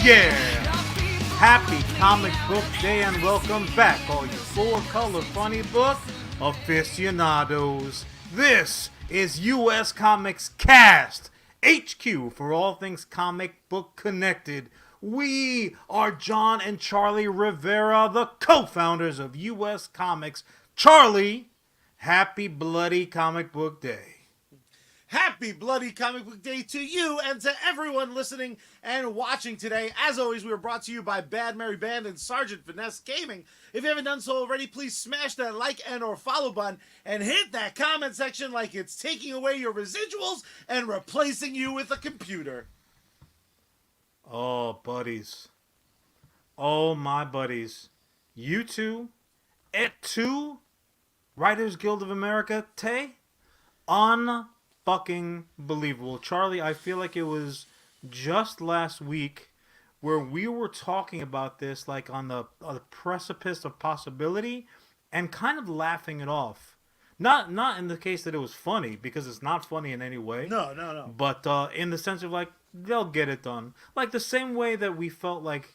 Yeah! Happy Comic Book Day and welcome back, all you full-color funny book aficionados. This is US Comics Cast, HQ for all things comic book connected. We are John and Charlie Rivera, the co-founders of US Comics. Charlie, happy bloody Comic Book Day. Happy Bloody Comic Book Day to you and to everyone listening and watching today. As always, we are brought to you by Bad Mary Band and Sergeant Finesse Gaming. If you haven't done so already, please smash that like and or follow button and hit that comment section like it's taking away your residuals and replacing you with a computer. Oh, buddies. Oh, my buddies. You two, et tu, Writers Guild of America, te, fucking believable. Charlie, I feel like it was just last week where we were talking about this like on the precipice of possibility and kind of laughing it off. Not in the case that it was funny, because it's not funny in any way. No. But in the sense of like, they'll get it done. Like the same way that we felt like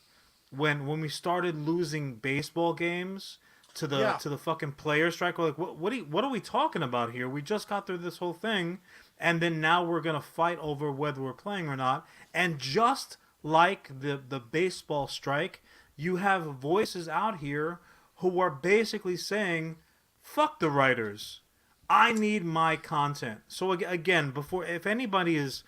when we started losing baseball games to the fucking player strike. We're like, what are we talking about here? We just got through this whole thing, and then now we're gonna fight over whether we're playing or not. And just like the baseball strike, you have voices out here who are basically saying, "Fuck the writers. I need my content." So again, if anybody is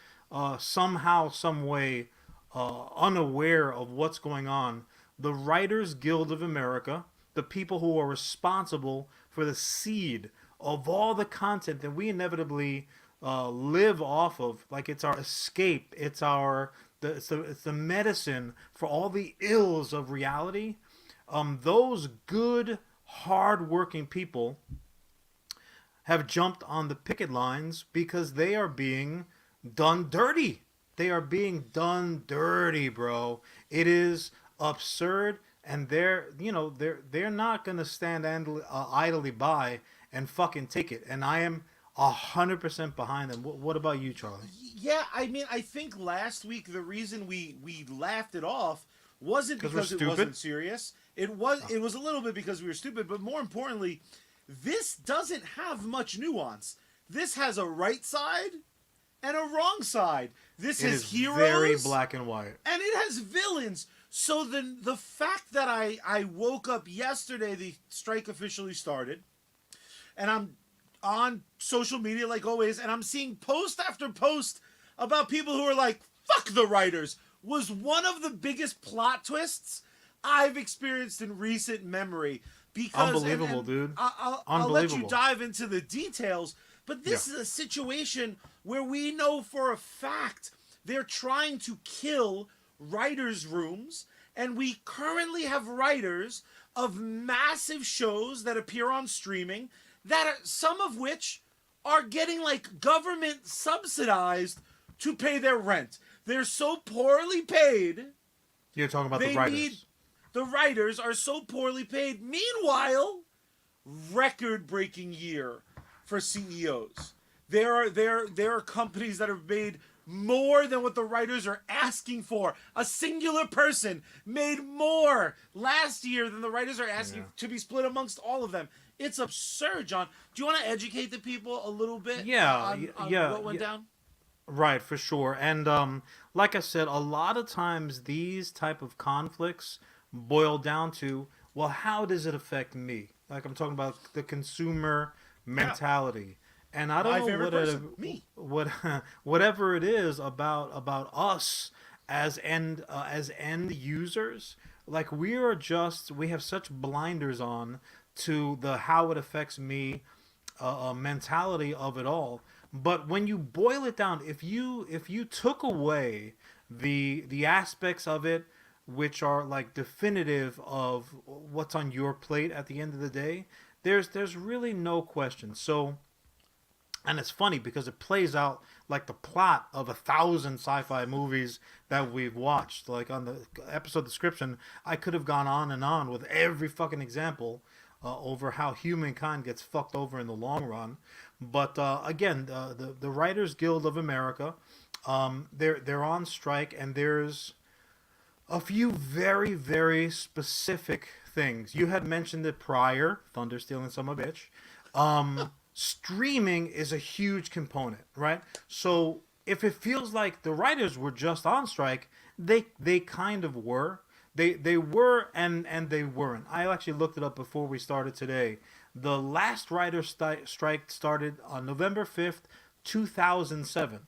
somehow, some way unaware of what's going on, the Writers Guild of America, the people who are responsible for the seed of all the content that we inevitably live off of, like it's our escape, it's the medicine for all the ills of reality. Those good, hard-working people have jumped on the picket lines because they are being done dirty. They are being done dirty, bro. It is absurd. And they're not gonna stand idly by and fucking take it. And I am 100% behind them. What about you, Charlie? Yeah, I mean, I think last week the reason we laughed it off wasn't because it wasn't serious. It was a little bit because we were stupid, but more importantly, this doesn't have much nuance. This has a right side and a wrong side. This is heroes, very black and white, and it has villains. So the fact that I woke up yesterday, the strike officially started, and I'm on social media like always, and I'm seeing post after post about people who are like, "Fuck the writers," was one of the biggest plot twists I've experienced in recent memory. Because unbelievable, dude. I'll let you dive into the details, but this is a situation where we know for a fact they're trying to kill writers' rooms, and we currently have writers of massive shows that appear on streaming that are, some of which are getting like government subsidized to pay their rent. They're so poorly paid. You're talking about the writers. The writers are so poorly paid. Meanwhile, record-breaking year for CEOs. There are companies that have made more than what the writers are asking for. A singular person made more last year than the writers are asking to be split amongst all of them. It's absurd, John. Do you want to educate the people a little bit on what went down? Right, for sure. And like I said, a lot of times these type of conflicts boil down to, well, how does it affect me? Like I'm talking about the consumer mentality. And I don't know whatever it is about us as end users. Like we have such blinders on to the how it affects me mentality of it all. But when you boil it down, if you took away the aspects of it which are like definitive of what's on your plate at the end of the day, there's really no question. So. And it's funny because it plays out like the plot of 1,000 sci-fi movies that we've watched. Like on the episode description, I could have gone on and on with every fucking example over how humankind gets fucked over in the long run. But again, the Writers Guild of America, they're on strike, and there's a few very, very specific things. You had mentioned it prior, Thunder stealing some of bitch. Streaming is a huge component, right? So if it feels like the writers were just on strike, they kind of were. They were and they weren't. I actually looked it up before we started today. The last writer strike started on November 5th, 2007,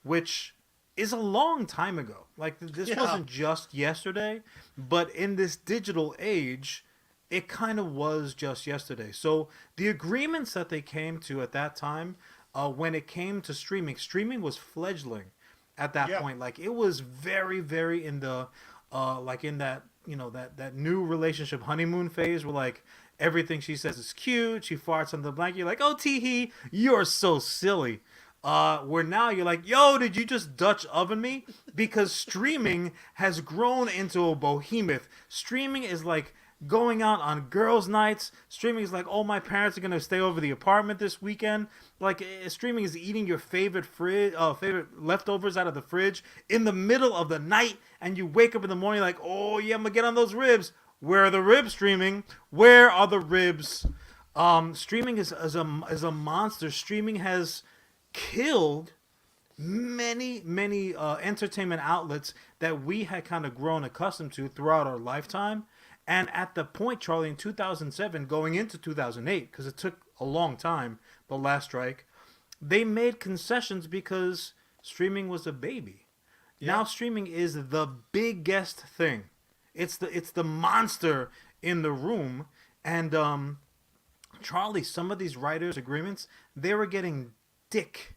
which is a long time ago. Like, this wasn't just yesterday, but in this digital age, it kind of was just yesterday. So the agreements that they came to at that time, when it came to streaming was fledgling at that point. Like, it was very, very in the, like in that, that new relationship honeymoon phase where, like, everything she says is cute. She farts on the blanket. You're like, oh, tee-hee, you're so silly. Where now you're like, yo, did you just Dutch oven me? Because streaming has grown into a behemoth. Streaming is like going out on girls' nights. Streaming is like, oh, my parents are gonna stay over the apartment this weekend. Like, streaming is eating your favorite favorite leftovers out of the fridge in the middle of the night, and you wake up in the morning like, oh yeah, I'm gonna get on those ribs. Where are the ribs, streaming? Where are the ribs? Streaming is a monster. Streaming has killed many entertainment outlets that we had kind of grown accustomed to throughout our lifetime. And at the point, Charlie, in 2007 going into 2008, because it took a long time, the last strike, they made concessions because streaming was a baby. Now streaming is the biggest thing. It's the monster in the room. And Charlie, some of these writers' agreements, they were getting dick.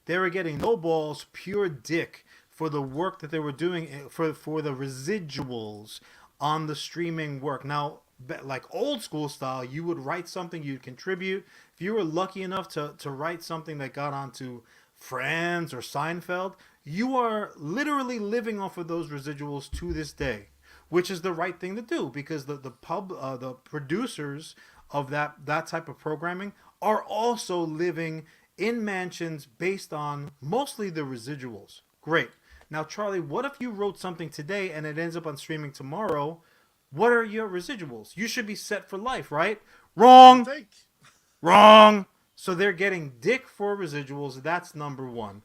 They were getting no balls, pure dick for the work that they were doing for the residuals on the streaming work. Now, like old school style, you would write something, you'd contribute. If you were lucky enough to write something that got onto Friends or Seinfeld, you are literally living off of those residuals to this day, which is the right thing to do, because the producers of that type of programming are also living in mansions based on mostly the residuals. Great. Now, Charlie, what if you wrote something today and it ends up on streaming tomorrow? What are your residuals? You should be set for life, right? Wrong. Wrong. So they're getting dick for residuals. That's number one.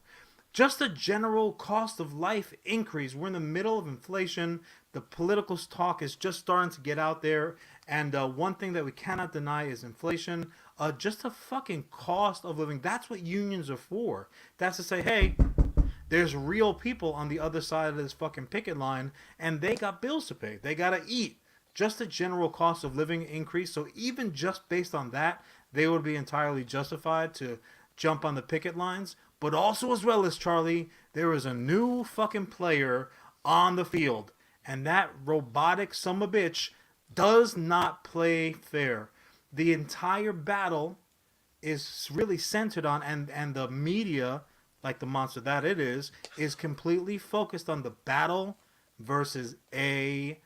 Just a general cost of life increase. We're in the middle of inflation. The political talk is just starting to get out there. And one thing that we cannot deny is inflation. Just a fucking cost of living. That's what unions are for. That's to say, hey, there's real people on the other side of this fucking picket line, and they got bills to pay. They got to eat. Just a general cost of living increase. So even just based on that, they would be entirely justified to jump on the picket lines. But also, as well as Charlie, there is a new fucking player on the field. And that robotic sumbitch does not play fair. The entire battle is really centered on, and the media, like the monster that it is completely focused on the battle versus AI.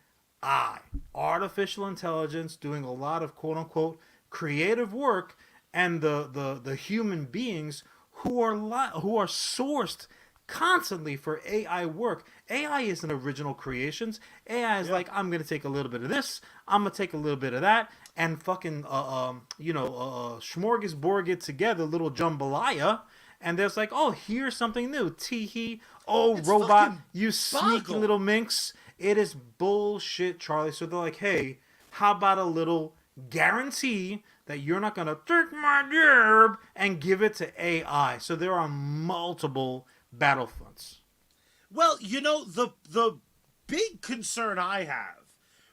Artificial intelligence doing a lot of quote-unquote creative work, and the human beings who are sourced constantly for AI work. AI isn't original creations. AI is like, I'm gonna take a little bit of this, I'm gonna take a little bit of that, and fucking smorgasbord it together, little jambalaya, and there's like, oh, here's something new. Tee-hee. Oh, it's robot, you sneaky little minx. It is bullshit, Charlie. So they're like, hey, how about a little guarantee that you're not gonna take my job and give it to AI? So there are multiple battlefronts. Well, the big concern I have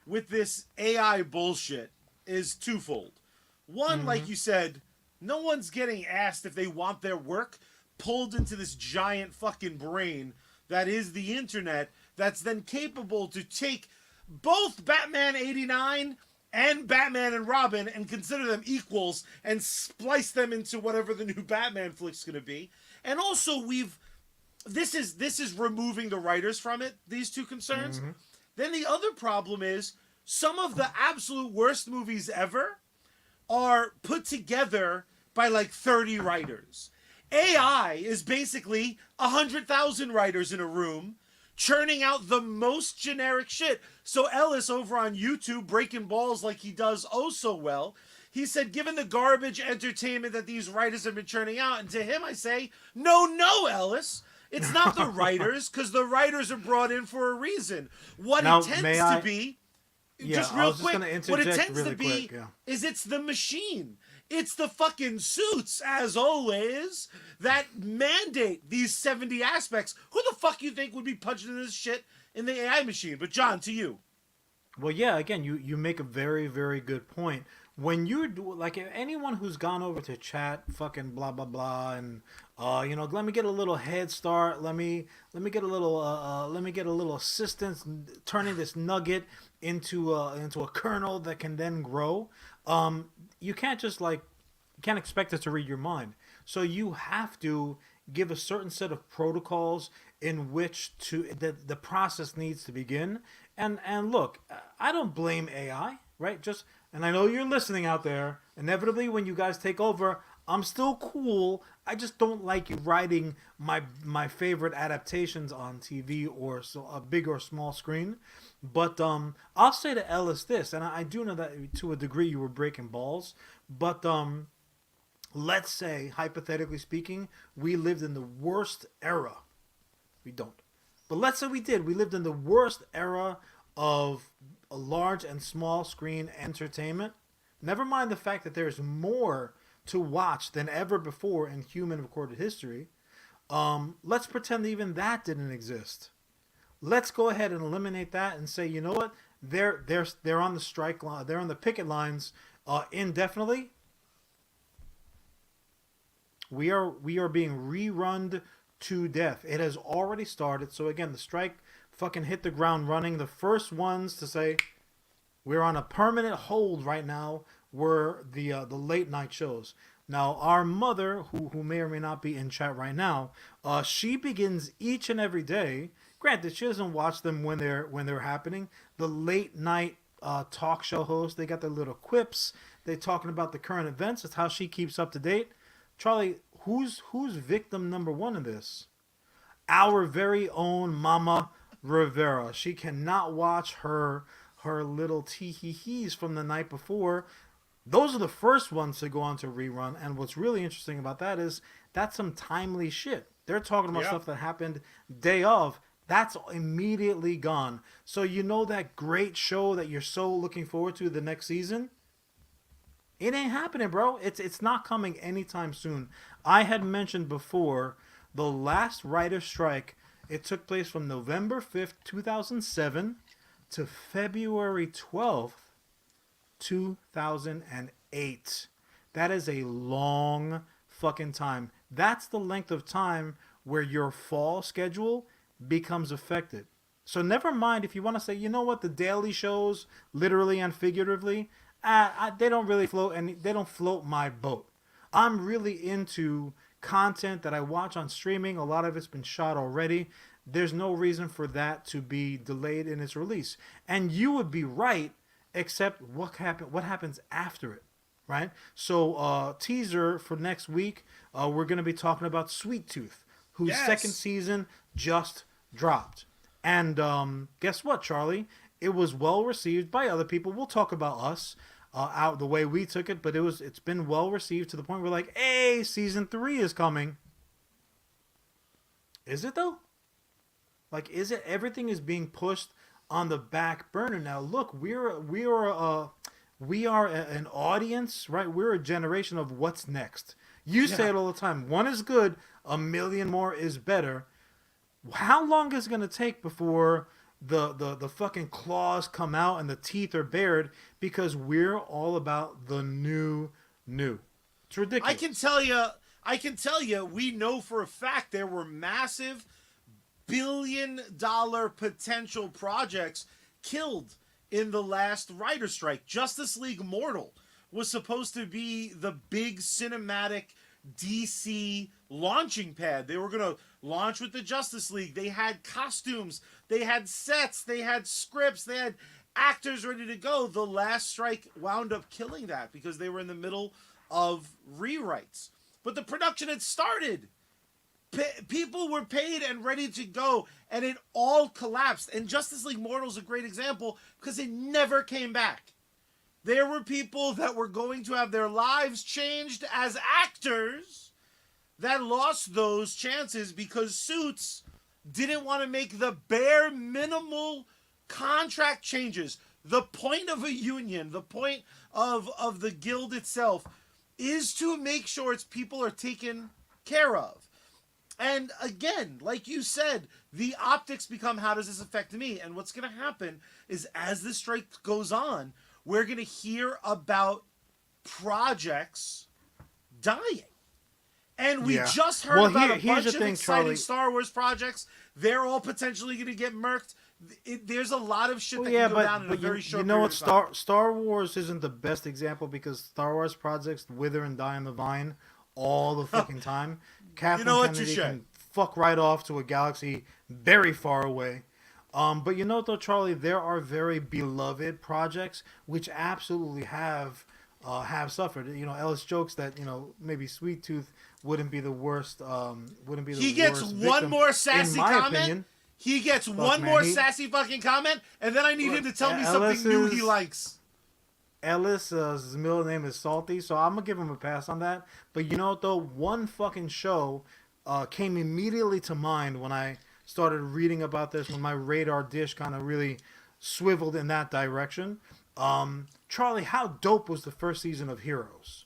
with this AI bullshit is twofold. One, like you said, no one's getting asked if they want their work pulled into this giant fucking brain that is the internet, that's then capable to take both Batman 89 and Batman and Robin and consider them equals and splice them into whatever the new Batman flick's going to be. And also, this is removing the writers from it, these two concerns. Then the other problem is some of the absolute worst movies ever are put together by like 30 writers. AI is basically 100,000 writers in a room churning out the most generic shit. So Ellis over on YouTube, breaking balls like he does oh so well, he said, given the garbage entertainment that these writers have been churning out, and to him I say, no, Ellis. It's not the writers, because the writers are brought in for a reason. What now, it tends to be, just real quick, what it tends really to be is it's the machine. It's the fucking suits, as always, that mandate these 70 aspects. Who the fuck you think would be punching this shit in the AI machine? But John, to you. Well, yeah, again, you make a very, very good point. When you're like anyone who's gone over to chat, fucking blah blah blah, and let me get a little head start. Let me get a little assistance, turning this nugget into a kernel that can then grow. You can't just can't expect it to read your mind. So you have to give a certain set of protocols in which the process needs to begin. And look, I don't blame AI, right? And I know you're listening out there. Inevitably, when you guys take over, I'm still cool. I just don't like you writing my favorite adaptations on TV or a big or small screen. But I'll say to Ellis this, and I do know that to a degree you were breaking balls. But let's say, hypothetically speaking, we lived in the worst era. We don't. But let's say we did. We lived in the worst era of a large and small screen entertainment. Never mind the fact that there's more to watch than ever before in human recorded history. Let's pretend even that didn't exist. Let's go ahead and eliminate that and say, you know what? They're on the strike line. They're on the picket lines indefinitely. We are being rerun to death. It has already started. So again, the strike fucking hit the ground running. The first ones to say we're on a permanent hold right now were the late night shows. Now our mother, who may or may not be in chat right now, she begins each and every day. Granted, she doesn't watch them when they're happening. The late night talk show hosts, they got their little quips. They're talking about the current events. That's how she keeps up to date. Charlie, who's victim number one in this? Our very own Mama Rivera. She cannot watch her little tee-hee-hees from the night before. Those are the first ones to go on to rerun. And what's really interesting about that is that's some timely shit. They're talking about stuff that happened day of. That's immediately gone. So you know that great show that you're so looking forward to the next season? It ain't happening, bro. It's not coming anytime soon. I had mentioned before the last writer's strike. It took place from November 5th, 2007 to February 12th, 2008. That is a long fucking time. That's the length of time where your fall schedule becomes affected. So never mind if you want to say, you know what, the daily shows, literally and figuratively, they don't really float, and they don't float my boat. I'm really into content that I watch on streaming. A lot of it's been shot already. There's no reason for that to be delayed in its release. And you would be right, except what happens after it, right? So teaser for next week, we're going to be talking about Sweet Tooth, whose second season just dropped. And guess what, Charlie? It was well received by other people. We'll talk about us out the way we took it, but it's been well received to the point where like, hey, season 3 is coming. Is it though? Like, is it? Everything is being pushed on the back burner now. Look, we are an audience, right? We're a generation of what's next. You say it all the time. One is good, a million more is better. How long is it going to take before the fucking claws come out and the teeth are bared? Because we're all about the new. It's ridiculous. I can tell you, we know for a fact there were massive billion-dollar potential projects killed in the last writer's strike. Justice League Mortal was supposed to be the big cinematic DC launching pad. They were going to launch with the Justice League. They had costumes, they had sets, they had scripts, they had actors ready to go. The last strike wound up killing that because they were in the middle of rewrites. But the production had started. People were paid and ready to go, and it all collapsed. And Justice League Mortal is a great example because it never came back. There were people that were going to have their lives changed as actors that lost those chances because Suits didn't want to make the bare minimal contract changes. The point of a union, the point of the guild itself, is to make sure its people are taken care of. And again, like you said, the optics become, how does this affect me? And what's going to happen is as the strike goes on, we're going to hear about projects dying. And we just heard about a bunch of exciting Charlie. Star Wars projects. They're all potentially going to get murked. There's a lot of shit that can go down in a very short period of time. Star Wars isn't the best example because Star Wars projects wither and die on the vine all the fucking time. Kathleen Kennedy can fuck right off to a galaxy very far away. But you know what, though, Charlie? There are very beloved projects which absolutely have suffered. You know, Ellis jokes that, you know, maybe Sweet Tooth wouldn't be the worst. He gets one more sassy comment. Opinion. He gets one more sassy fucking comment, and then I need him to tell me something new he likes. Ellis' middle name is Salty, so I'm gonna give him a pass on that. But you know what, though? One fucking show came immediately to mind when I started reading about this, when my radar dish kind of really swiveled in that direction. Charlie, how dope was the first season of Heroes?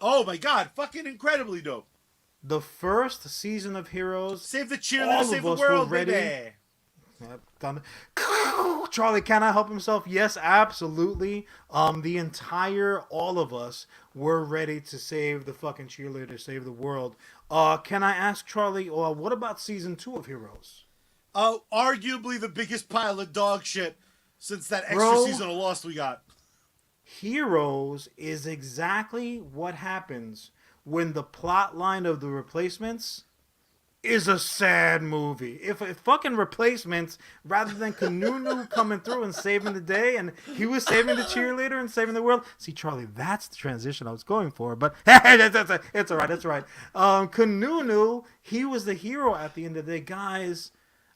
Oh my god, fucking incredibly dope. The first season of Heroes. Save the cheerleader, save the world, baby. Charlie cannot help himself. Yes, absolutely. All of us were ready to save the fucking cheerleader, save the world. Can I ask Charlie, what about season 2 of Heroes? Arguably the biggest pile of dog shit since that extra season of Lost we got. Heroes is exactly what happens when the plot line of The Replacements is a sad movie. If fucking Replacements, rather than Kanunu coming through and saving the day, and he was saving the cheerleader and saving the world. See, Charlie, that's the transition I was going for, but it's all right. Kanunu, he was the hero at the end of the day. Guys,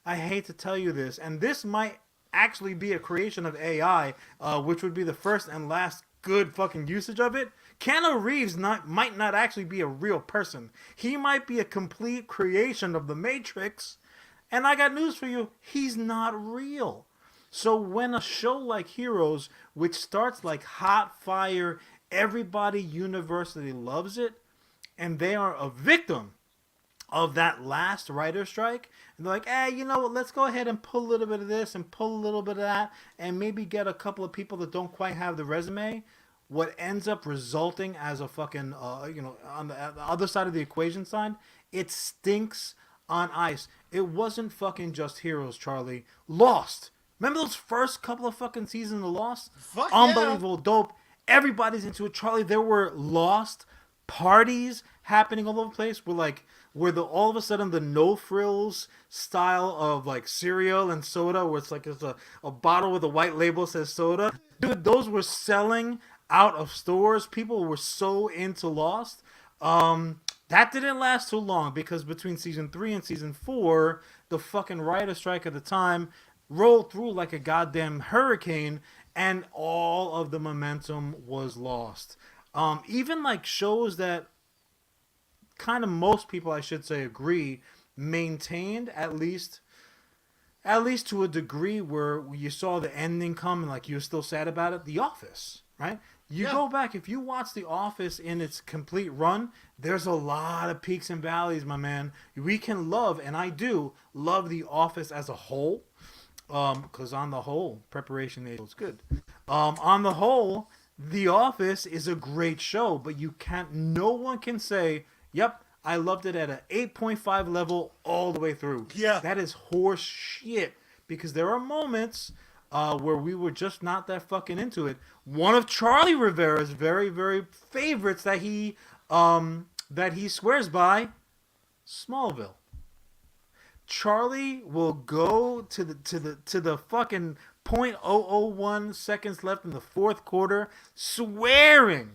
I hate to tell you this, and this might actually be a creation of AI, which would be the first and last good fucking usage of it. Keanu Reeves might not actually be a real person. He might be a complete creation of the Matrix. And I got news for you. He's not real. So when a show like Heroes, which starts like hot fire, everybody universally loves it, and they are a victim of that last writer strike, and they're like, you know what, let's go ahead and pull a little bit of this and pull a little bit of that, and maybe get a couple of people that don't quite have the resume. What ends up resulting as a fucking, on the other side of the equation side, it stinks on ice. It wasn't fucking just Heroes, Charlie. Lost. Remember those first couple of fucking seasons of Lost? Fuck Unbelievable, dope. Everybody's into it, Charlie. There were Lost parties happening all over the place. Where all of a sudden the no frills style of like cereal and soda, where it's like it's a bottle with a white label says soda. Dude, those were selling out of stores. People were so into Lost. That didn't last too long because between season 3 and season 4, the fucking writer strike at the time rolled through like a goddamn hurricane, and all of the momentum was lost. Even like shows that kind of most people, I should say, agree maintained at least to a degree where you saw the ending come and like you were still sad about it. The Office, right? You go back, if you watch The Office in its complete run, there's a lot of peaks and valleys, my man. We can love, and I do, love The Office as a whole, because on the whole, preparation is good. On the whole, The Office is a great show, but no one can say, yep, I loved it at an 8.5 level all the way through. Yeah. That is horse shit, because there are moments where we were just not that fucking into it. One of Charlie Rivera's very, very favorites that he swears by, Smallville. Charlie will go to the fucking .001 seconds left in the fourth quarter, swearing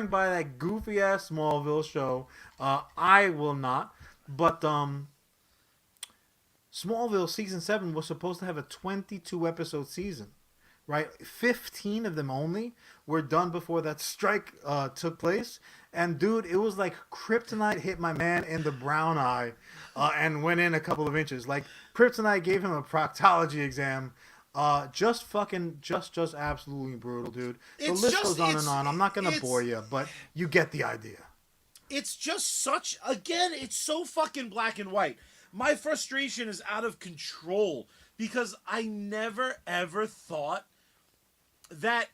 by that goofy ass Smallville show. I will not, but Smallville season 7 was supposed to have a 22 episode season, right? 15 of them only were done before that strike took place. And dude, it was like kryptonite hit my man in the brown eye and went in a couple of inches. Like kryptonite gave him a proctology exam. Just absolutely brutal, dude. The list goes on and on. I'm not gonna bore you, but you get the idea. It's just such, again, it's so fucking black and white. My frustration is out of control because I never ever thought that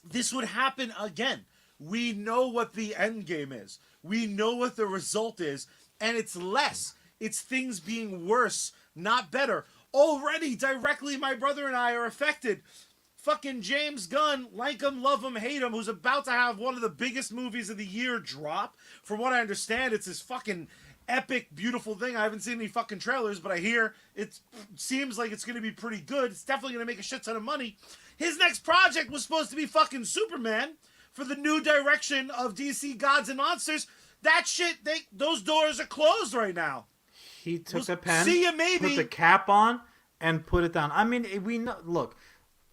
this would happen again. We know what the end game is. We know what the result is, and it's less. It's things being worse, not better. Already, directly, my brother and I are affected. Fucking James Gunn, like him, love him, hate him, who's about to have one of the biggest movies of the year drop. From what I understand, it's this fucking epic, beautiful thing. I haven't seen any fucking trailers, but I hear it seems like it's going to be pretty good. It's definitely going to make a shit ton of money. His next project was supposed to be fucking Superman for the new direction of DC Gods and Monsters. That shit, those doors are closed right now. He took a pen, see you maybe, put the cap on, and put it down. I mean, we know. Look,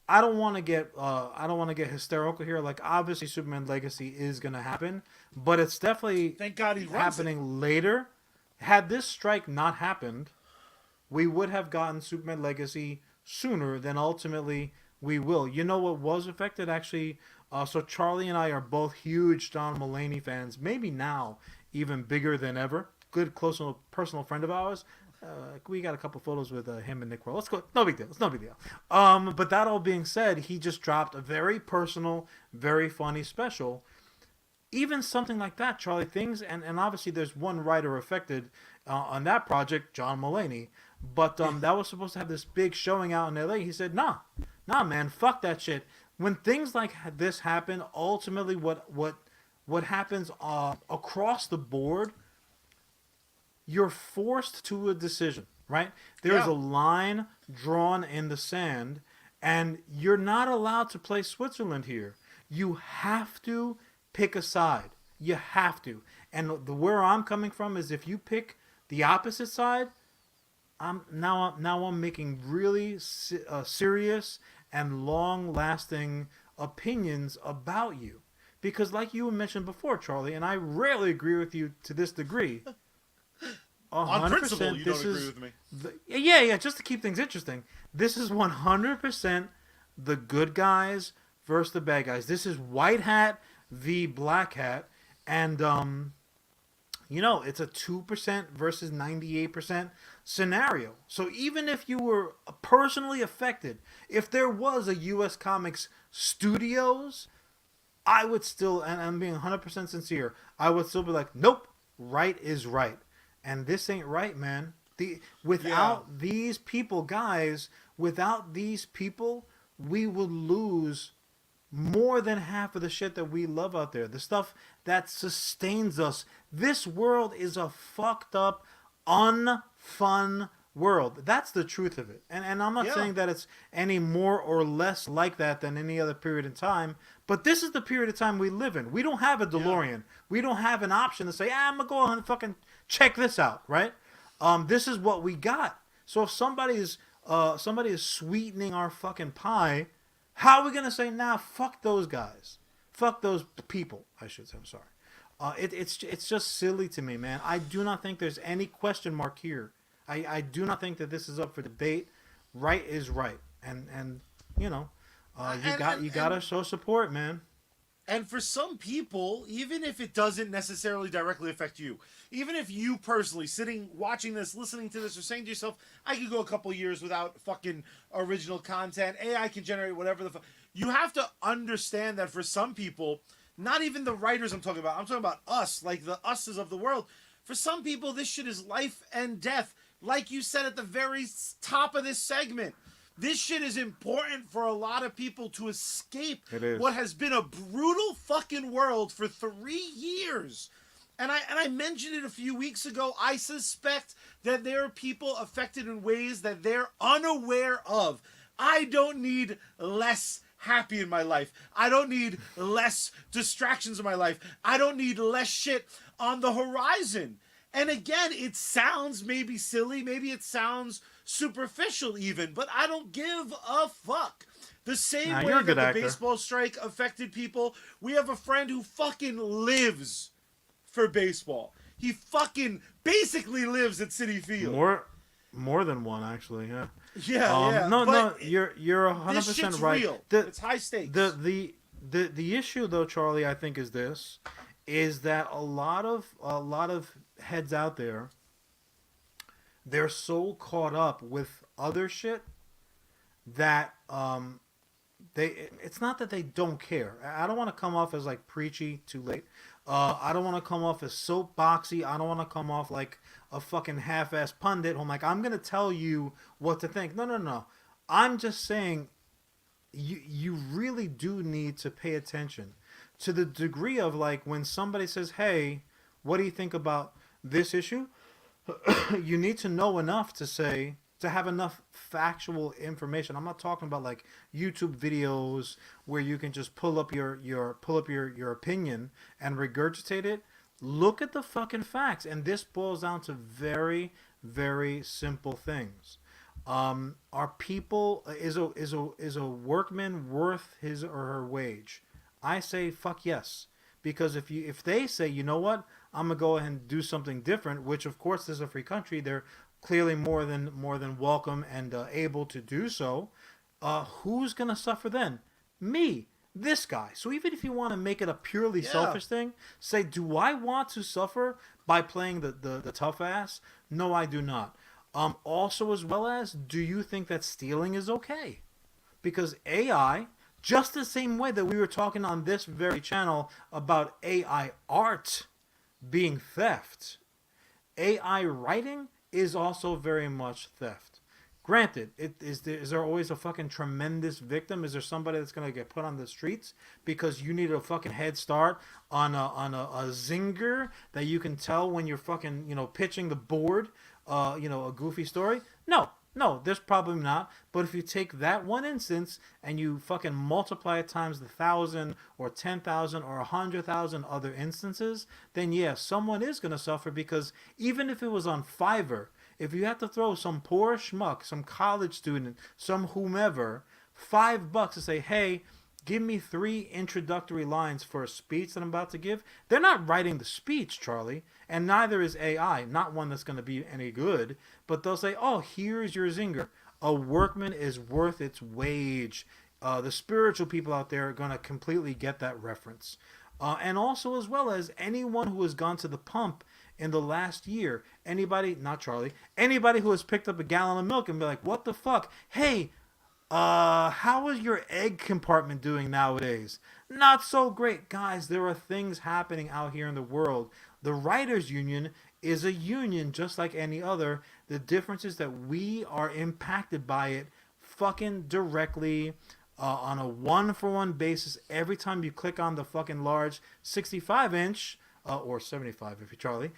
I don't want to get hysterical here. Like, obviously, Superman Legacy is gonna happen, but it's definitely thank God he's happening later. Had this strike not happened, we would have gotten Superman Legacy sooner than ultimately we will. You know what was affected actually? So Charlie and I are both huge John Mulaney fans. Maybe now even bigger than ever. Good, close, personal friend of ours. We got a couple photos with him and Nick Kroll. Let's go. No big deal. It's no big deal. But that all being said, he just dropped a very personal, very funny special. Even something like that, Charlie, things, and obviously there's one writer affected on that project, John Mulaney. But that was supposed to have this big showing out in LA. He said, nah, man, fuck that shit. When things like this happen, ultimately what happens across the board, you're forced to a decision, right? There's a line drawn in the sand, and you're not allowed to play Switzerland here. You have to pick a side. You have to. And where I'm coming from is if you pick the opposite side, I'm making really serious and long-lasting opinions about you. Because like you mentioned before, Charlie, and I rarely agree with you to this degree. On principle, you don't agree with me. Yeah, just to keep things interesting. This is 100% the good guys versus the bad guys. This is white hat v black hat. And, it's a 2% versus 98% scenario. So even if you were personally affected, if there was a USComics Studios, I would still, and I'm being 100% sincere, I would still be like, nope, right is right. And this ain't right, man. Without these people, guys, without these people, we would lose more than half of the shit that we love out there. The stuff that sustains us. This world is a fucked up, unfun world. That's the truth of it. And I'm not saying that it's any more or less like that than any other period in time, but this is the period of time we live in. We don't have a DeLorean. Yeah. We don't have an option to say, I'm going to go and fucking check this out, right? This is what we got. So if somebody is sweetening our fucking pie, how are we going to say, nah, fuck those guys. Fuck those people, I should say. I'm sorry. It's just silly to me, man. I do not think there's any question mark here. I do not think that this is up for debate. Right is right. And you gotta show support, man. And for some people, even if it doesn't necessarily directly affect you, even if you personally sitting, watching this, listening to this, or saying to yourself, I could go a couple years without fucking original content, AI can generate whatever the fuck. You have to understand that for some people, not even the writers I'm talking about us, like the us's of the world. For some people, this shit is life and death. Like you said at the very top of this segment, this shit is important for a lot of people to escape what has been a brutal fucking world for 3 years. And I mentioned it a few weeks ago. I suspect that there are people affected in ways that they're unaware of. I don't need less happy in my life. I don't need less distractions in my life. I don't need less shit on the horizon. And again, it sounds maybe silly, maybe it sounds superficial even, but I don't give a fuck. The same way that the baseball strike affected people, we have a friend who fucking lives for baseball. He fucking basically lives at Citi Field. More than one, actually, yeah. Yeah, No, you're 100% right. Real. It's high stakes. The issue though, Charlie, I think is that a lot of heads out there, they're so caught up with other shit that it's not that they don't care. I don't want to come off as like preachy too late. I don't want to come off as soapboxy. I don't want to come off like a fucking half-ass pundit. I'm like, I'm gonna tell you what to think. No. I'm just saying, you really do need to pay attention to the degree of like when somebody says, "Hey, what do you think about this issue?" You need to know enough to have enough factual information. I'm not talking about like YouTube videos where you can just pull up your opinion and regurgitate it. Look at the fucking facts, and this boils down to very, very simple things. Are people is a workman worth his or her wage? I say fuck yes, because if they say, you know what, I'm gonna go ahead and do something different, which of course this is a free country, they're clearly more than welcome and able to do so. Who's gonna suffer then? Me, this guy. So even if you want to make it a purely selfish thing, say, do I want to suffer by playing the tough ass? No, I do not. Also, as well as, do you think that stealing is okay? Because AI, just the same way that we were talking on this very channel about AI art being theft, AI writing is also very much theft. Granted, is there always a fucking tremendous victim? Is there somebody that's gonna get put on the streets because you need a fucking head start on a zinger that you can tell when you're fucking pitching the board, a goofy story? No, there's probably not. But if you take that one instance and you fucking multiply it times 1,000 or 10,000 or 100,000 other instances, then yeah, someone is gonna suffer, because even if it was on Fiverr, if you have to throw some poor schmuck, some college student, some whomever, $5 to say, hey, give me 3 introductory lines for a speech that I'm about to give, they're not writing the speech, Charlie, and neither is AI, not one that's going to be any good, but they'll say, oh, here's your zinger. A workman is worth its wage. The spiritual people out there are going to completely get that reference. And also, as well as anyone who has gone to the pump in the last year, anybody, not Charlie, anybody who has picked up a gallon of milk and be like, what the fuck? Hey, how is your egg compartment doing nowadays? Not so great. Guys, there are things happening out here in the world. The writers union is a union just like any other. The difference is that we are impacted by it fucking directly, on a 1-for-1 basis. Every time you click on the fucking large 65-inch, or 75 if you're Charlie,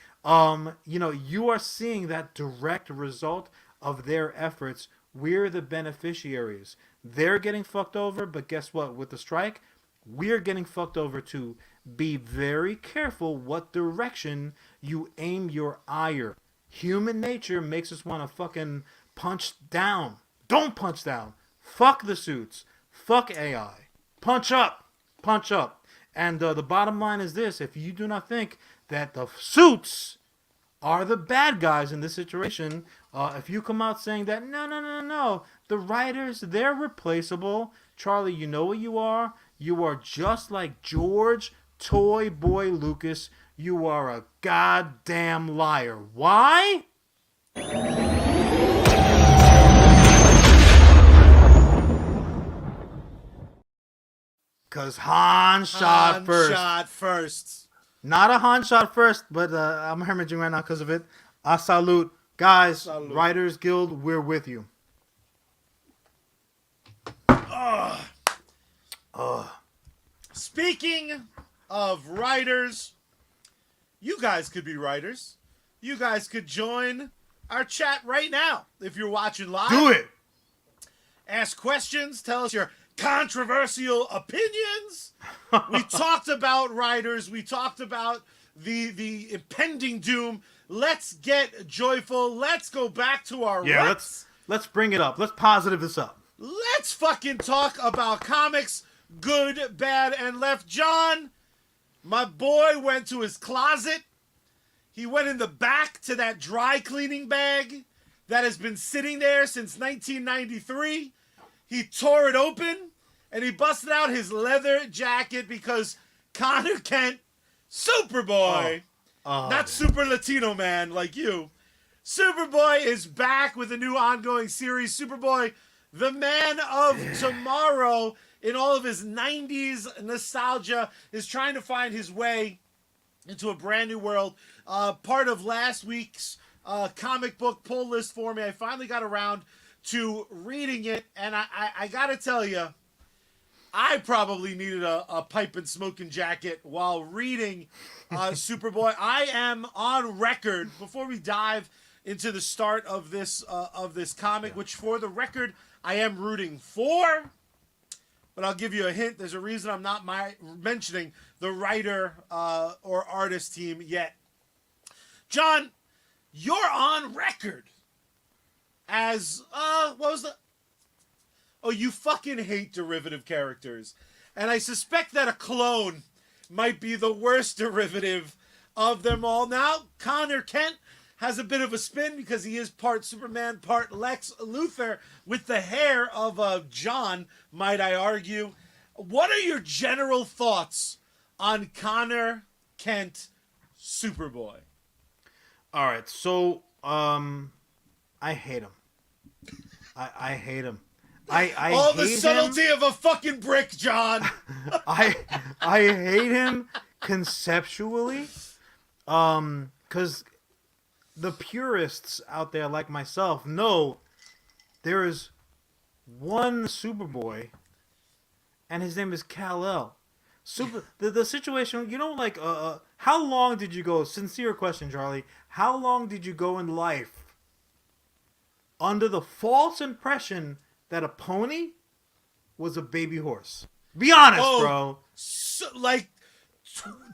you are seeing that direct result of their efforts. We're the beneficiaries. They're getting fucked over, but guess what? With the strike, we're getting fucked over too. Be very careful what direction you aim your ire. Human nature makes us want to fucking punch down. Don't punch down. Fuck the suits. Fuck AI. Punch up. Punch up. And the bottom line is this: if you do not think that the suits are the bad guys in this situation, if you come out saying that, no, the writers, they're replaceable, Charlie, you know what you are? You are just like George Toy Boy Lucas. You are a goddamn liar. Why? Because Han shot first. Not a Han shot first, but I'm hemorrhaging right now because of it. I salute. Guys, salute. Writers Guild, we're with you. Speaking of writers, you guys could be writers. You guys could join our chat right now if you're watching live. Do it. ask questions, tell us your controversial opinions. We talked about writers. We talked about the impending doom. Let's get joyful. Let's go back to our roots. Let's bring it up. Let's positive this up. Let's fucking talk about comics, good, bad, and left. John, my boy went to his closet. He went in the back to that dry cleaning bag that has been sitting there since 1993. He tore it open, and he busted out his leather jacket because Connor Kent, Superboy, not Super Latino Man like you, Superboy is back with a new ongoing series. Superboy, the man of tomorrow, in all of his 90s nostalgia, is trying to find his way into a brand new world. Part of last week's comic book pull list for me, I finally got around to reading it, and I gotta tell you, I probably needed a pipe and smoking jacket while reading Superboy. I am on record, before we dive into the start of this comic, which for the record, I am rooting for, but I'll give you a hint. There's a reason I'm not mentioning the writer or artist team yet. John, you're on record as, what was the... Oh, you fucking hate derivative characters. And I suspect that a clone might be the worst derivative of them all. Now, Connor Kent has a bit of a spin because he is part Superman, part Lex Luthor, with the hair of John, might I argue. What are your general thoughts on Connor Kent, Superboy? All right, so I hate him. I hate him. I all hate the subtlety of a fucking brick, John. I hate him conceptually, because the purists out there like myself know there is one Superboy, and his name is Kal-El. The situation, you know, like how long did you go? Sincere question, Charlie. How long did you go in life under the false impression that a pony was a baby horse? Be honest, bro. So, like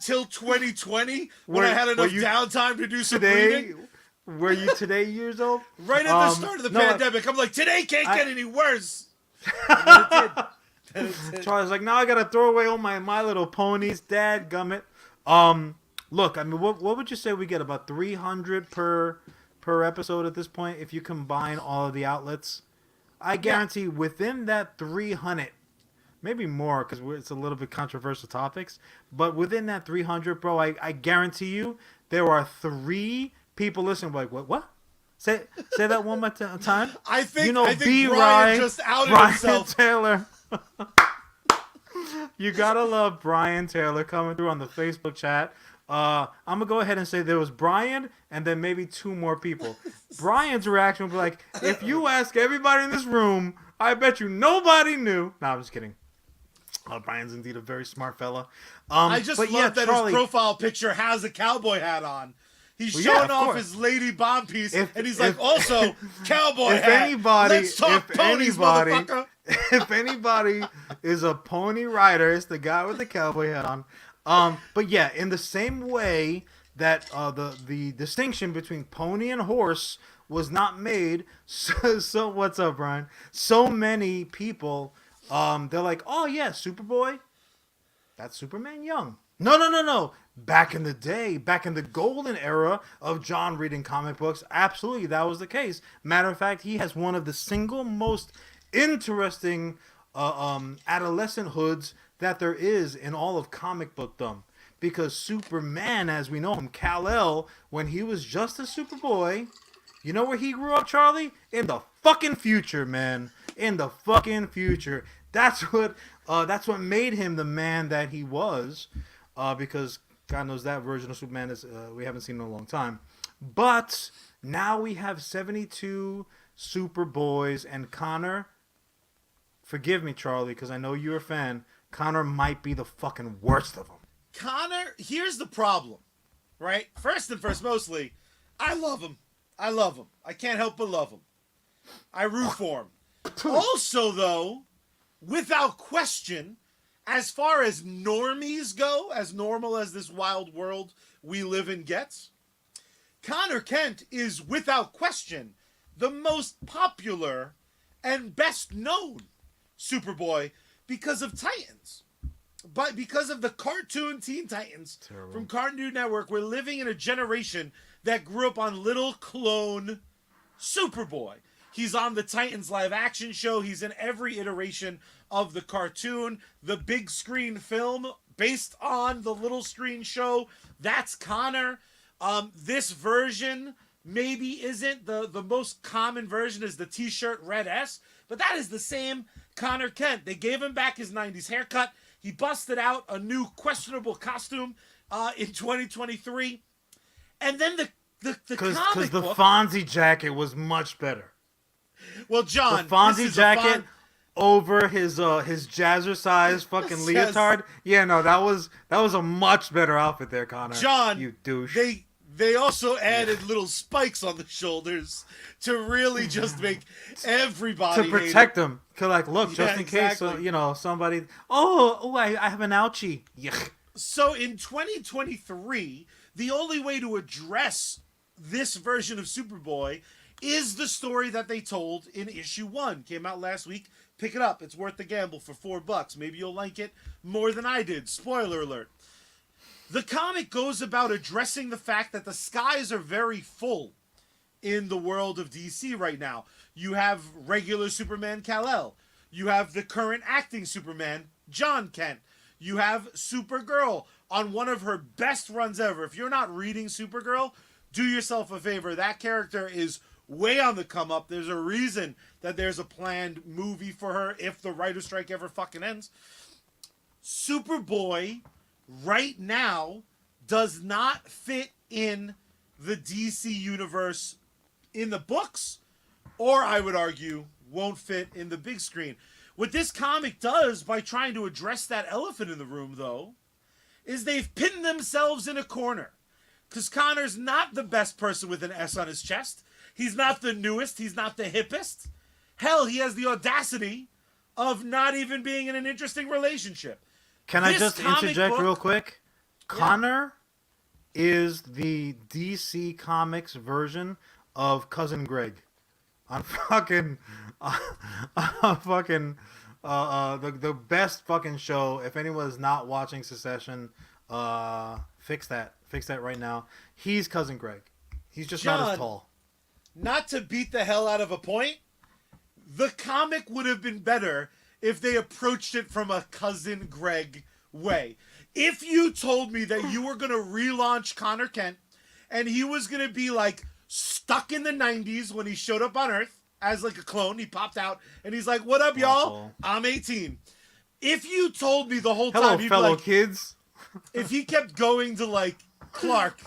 till 2020, when I had enough downtime to do some reading. Were you today years old? Right at the start of the pandemic, I'm like, today can't get any worse. And then it did. Charlie's like, now I gotta throw away all my Little Ponies. Dad gummit. Look, I mean, what would you say we get? About 300 per episode at this point if you combine all of the outlets. I guarantee within that 300, maybe more because it's a little bit controversial topics, but within that 300, bro, I guarantee you there are 3 people listening like, what? Say that one more time. I think, you know, I think Brian just outed himself. Taylor. You gotta love Brian Taylor coming through on the Facebook chat. I'm gonna go ahead and say there was Brian and then maybe 2 more people. Brian's reaction would be like, if you ask everybody in this room, I bet you nobody knew. No, I'm just kidding. Brian's indeed a very smart fella. I just love that Charlie, his profile picture has a cowboy hat on. He's showing off his lady bomb piece, and he's like, also, cowboy hat. Let's talk ponies, motherfucker. If anybody is a pony rider, it's the guy with the cowboy hat on. But yeah, in the same way that the distinction between pony and horse was not made, so what's up, Brian? So many people, they're like, oh yeah, Superboy, that's Superman young. No. Back in the day, back in the golden era of John reading comic books, absolutely that was the case. Matter of fact, he has one of the single most interesting adolescent hoods that there is in all of comic bookdom. Because Superman, as we know him, Kal-El, when he was just a Superboy, you know where he grew up, Charlie? In the fucking future, man. In the fucking future. That's what made him the man that he was. Because God knows that version of Superman is we haven't seen in a long time. But now we have 72 Superboys, and Connor, forgive me, Charlie, because I know you're a fan, Connor might be the fucking worst of them. Connor, here's the problem, right? First and first, mostly, I love him. I can't help but love him. I root for him. Also, though, without question, as far as normies go, as normal as this wild world we live in gets, Connor Kent is, without question, the most popular and best known Superboy because of Titans. But because of the cartoon Teen Titans from Cartoon Network, we're living in a generation that grew up on little clone Superboy. He's on the Titans live action show. He's in every iteration of the cartoon. The big screen film based on the little screen show, that's Connor. This version maybe isn't the most common version is the t-shirt red S, but that is the same Connor Kent. They gave him back his 90s haircut. He busted out a new questionable costume in 2023. And then the comic book, Fonzie jacket was much better. Well, John, the Fonzie jacket over his jazzercise fucking leotard. Yeah, no, that was a much better outfit there, Connor. John, you douche. They also added little spikes on the shoulders to really just make everybody to protect them. Like, look, just in case, somebody. I have an ouchie. Yuck. So in 2023, the only way to address this version of Superboy is the story that they told in issue 1. Came out last week. Pick it up. It's worth the gamble for $4. Maybe you'll like it more than I did. Spoiler alert. The comic goes about addressing the fact that the skies are very full in the world of DC right now. You have regular Superman Kal-El. You have the current acting Superman, John Kent. You have Supergirl on one of her best runs ever. If you're not reading Supergirl, do yourself a favor. That character is way on the come up. There's a reason that there's a planned movie for her if the writer's strike ever fucking ends. Superboy right now does not fit in the DC universe in the books, or I would argue won't fit in the big screen. What this comic does by trying to address that elephant in the room, though, is they've pinned themselves in a corner. Because Connor's not the best person with an S on his chest. He's not the newest. He's not the hippest. Hell, he has the audacity of not even being in an interesting relationship. Can I just interject real quick? Yeah. Connor is the DC Comics version of Cousin Greg. On fucking, the best fucking show. If anyone is not watching Succession, fix that right now. He's Cousin Greg. He's just not as tall. Not to beat the hell out of a point, the comic would have been better if they approached it from a Cousin Greg way. If you told me that you were going to relaunch Connor Kent and he was going to be like stuck in the 90s when he showed up on Earth as like a clone, he popped out and he's like, "What up, y'all? I'm 18." If you told me the whole time, hello, fellow kids. If he kept going to like Clark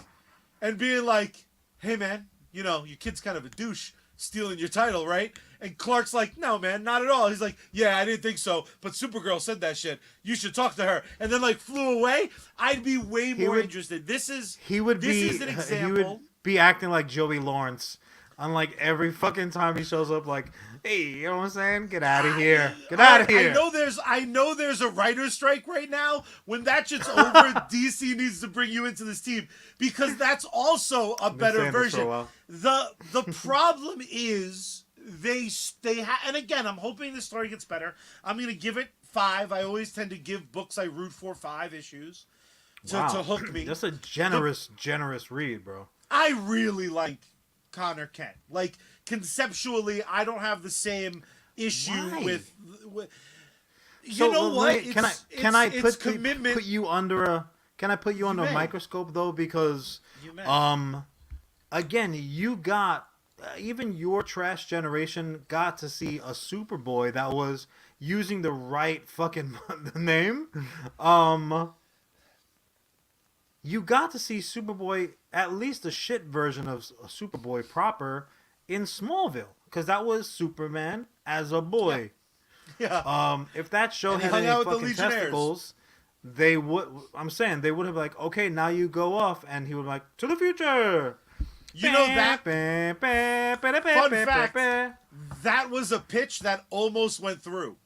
and being like, "Hey man, your kid's kind of a douche stealing your title, right?" And Clark's like, "No, man, not at all." He's like, "Yeah, I didn't think so, but Supergirl said that shit. You should talk to her." And then like flew away. I'd be way more interested. This is an example. He would be acting like Joey Lawrence. Unlike every fucking time he shows up, like, "Hey, you know what I'm saying? Get out of here! Get out of here!" I know there's a writer's strike right now. When that shit's over, DC needs to bring you into this team because that's also a better version. The problem is they and again, I'm hoping this story gets better. I'm gonna give it 5. I always tend to give books I root for 5 issues to hook me. That's a generous read, bro. I really like Connor Kent. Like conceptually, I don't have the same issue with you know what? Can I put you under a microscope though? Because again, you got even your trash generation got to see a Superboy that was using the right fucking name. You got to see Superboy, at least a shit version of Superboy proper, in Smallville, because that was Superman as a boy. Yeah. If that show had any fucking testicles, they would. I'm saying they would have like, okay, now you go off, and he would be like, to the future. You know that? Fun fact, that was a pitch that almost went through.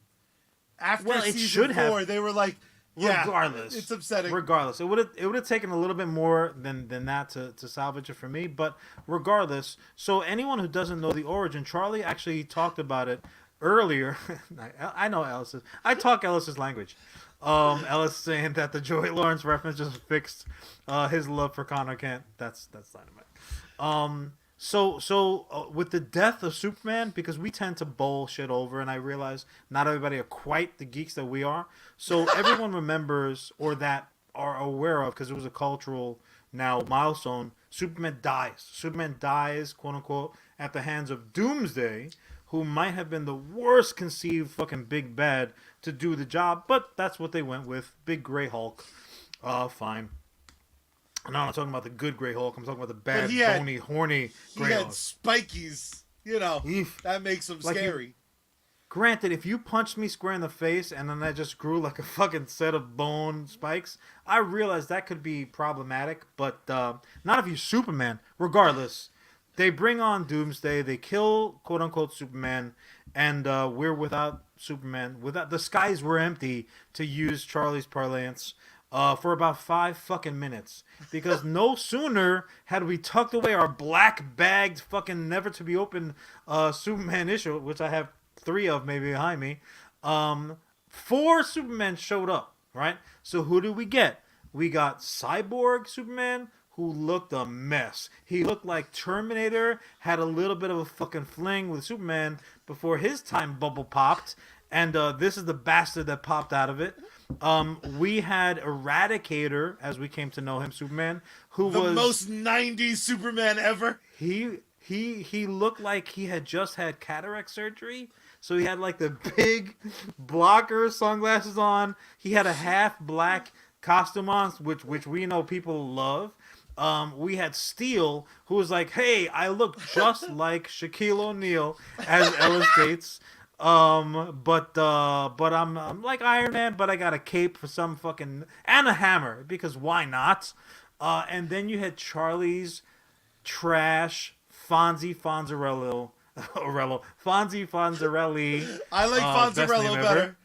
After season 4, they were like, yeah, regardless, it's upsetting. Regardless, it would have taken a little bit more than that to salvage it for me. But regardless, so anyone who doesn't know the origin, Charlie actually talked about it earlier. I know Ellis's. I talk Ellis's language. Ellis saying that the Joey Lawrence reference just fixed his love for Connor Kent. That's dynamite. So with the death of Superman, because we tend to bullshit over, and I realize not everybody are quite the geeks that we are. So everyone remembers, or that are aware of, because it was a cultural now milestone. Superman dies. Superman dies, quote unquote, at the hands of Doomsday, who might have been the worst conceived fucking big bad to do the job, but that's what they went with. Big Gray Hulk. Fine. No, I'm not talking about the good Gray Hulk. I'm talking about the bad, bony, horny Gray Hulk. He had spikies. You know, that makes him scary. Granted, if you punched me square in the face and then I just grew like a fucking set of bone spikes, I realize that could be problematic, but not if you're Superman. Regardless, they bring on Doomsday. They kill, quote-unquote, Superman, and we're without Superman. The skies were empty, to use Charlie's parlance. For about 5 fucking minutes, because no sooner had we tucked away our black bagged fucking never to be opened Superman issue, which I have 3 of maybe behind me. 4 Supermen showed up, right? So who did we get? We got Cyborg Superman, who looked a mess. He looked like Terminator, had a little bit of a fucking fling with Superman before his time bubble popped, and this is the bastard that popped out of it. We had Eradicator, as we came to know him, Superman, who was the most 90s Superman ever. He looked like he had just had cataract surgery, so he had like the big blocker sunglasses on. He had a half black costume on, which we know people love. We had Steel, who was like, "Hey, I look just like Shaquille O'Neal," as Ellis states. But I'm like Iron Man, but I got a cape for some fucking, and a hammer, because why not? And then you had Charlie's trash Fonzie Fonzarelli. I like Fonzarello better.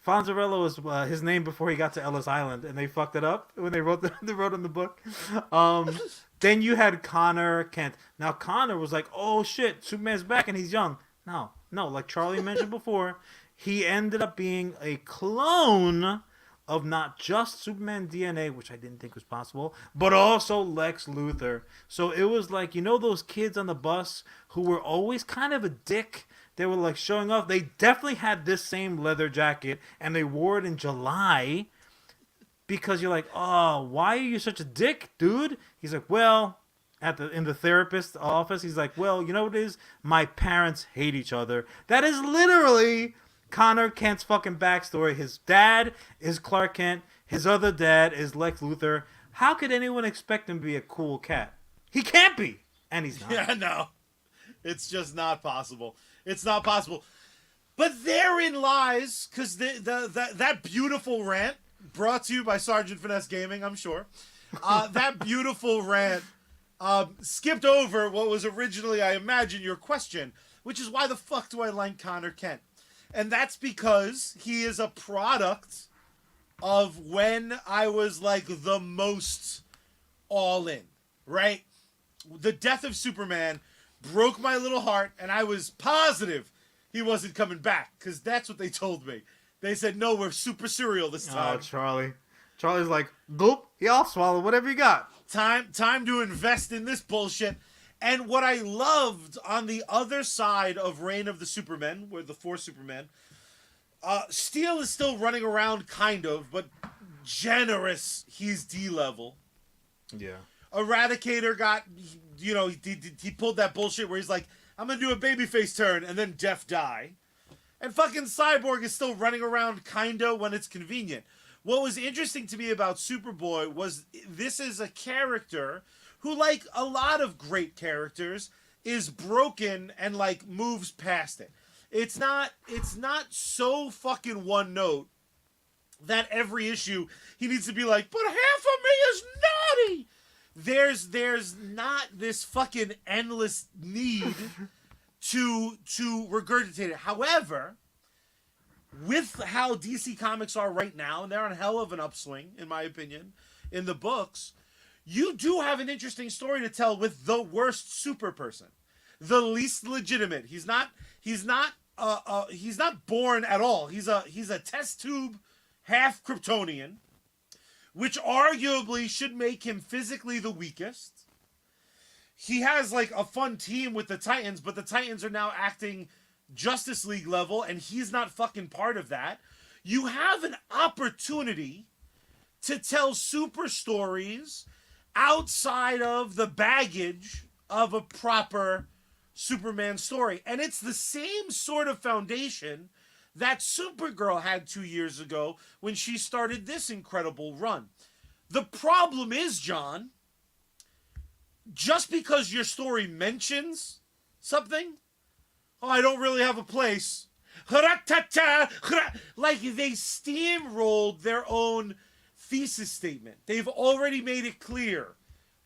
Fonzarello was his name before he got to Ellis Island, and they fucked it up when they wrote in the book. Then you had Connor Kent. Now Connor was like, "Oh shit, Superman's back and he's young." No, like Charlie mentioned before, he ended up being a clone of not just Superman DNA, which I didn't think was possible, but also Lex Luthor. So it was like, you know those kids on the bus who were always kind of a dick? They were like showing off. They definitely had this same leather jacket, and they wore it in July, because you're like, "Oh, why are you such a dick, dude?" He's like, "Well," in the therapist's office, he's like, "Well, you know what it is? My parents hate each other." That is literally Connor Kent's fucking backstory. His dad is Clark Kent. His other dad is Lex Luthor. How could anyone expect him to be a cool cat? He can't be. And he's not. Yeah, no. It's just not possible. It's not possible. But therein lies, because that beautiful rant, brought to you by Sergeant Finesse Gaming, I'm sure. That beautiful rant skipped over what was originally, I imagine, your question, which is, why the fuck do I like Connor Kent? And that's because he is a product of when I was like the most all in, right? The death of Superman broke my little heart, and I was positive he wasn't coming back, because that's what they told me. They said, "No, we're super serial this time." Oh, Charlie's like, "Nope, I'll swallow whatever you got." Time to invest in this bullshit. And what I loved on the other side of Reign of the Supermen, where the 4 Supermen, Steel is still running around, kind of, but generous, he's D-level. Yeah. Eradicator got, he pulled that bullshit where he's like, "I'm going to do a babyface turn," and then Death die. And fucking Cyborg is still running around, kinda, when it's convenient. What was interesting to me about Superboy was this is a character who, like a lot of great characters, is broken and like moves past it. It's not so fucking one note that every issue he needs to be like, "But half of me is naughty." there's not this fucking endless need to regurgitate it. However, with how DC Comics are right now, and they're on hell of an upswing, in my opinion, in the books, you do have an interesting story to tell with the worst super person, the least legitimate. He's not born at all. He's a test tube, half Kryptonian, which arguably should make him physically the weakest. He has like a fun team with the Titans, but the Titans are now acting Justice League level, and he's not fucking part of that. You have an opportunity to tell super stories outside of the baggage of a proper Superman story. And it's the same sort of foundation that Supergirl had 2 years ago when she started this incredible run. The problem is, John, just because your story mentions something, oh, I don't really have a place. Like they steamrolled their own thesis statement. They've already made it clear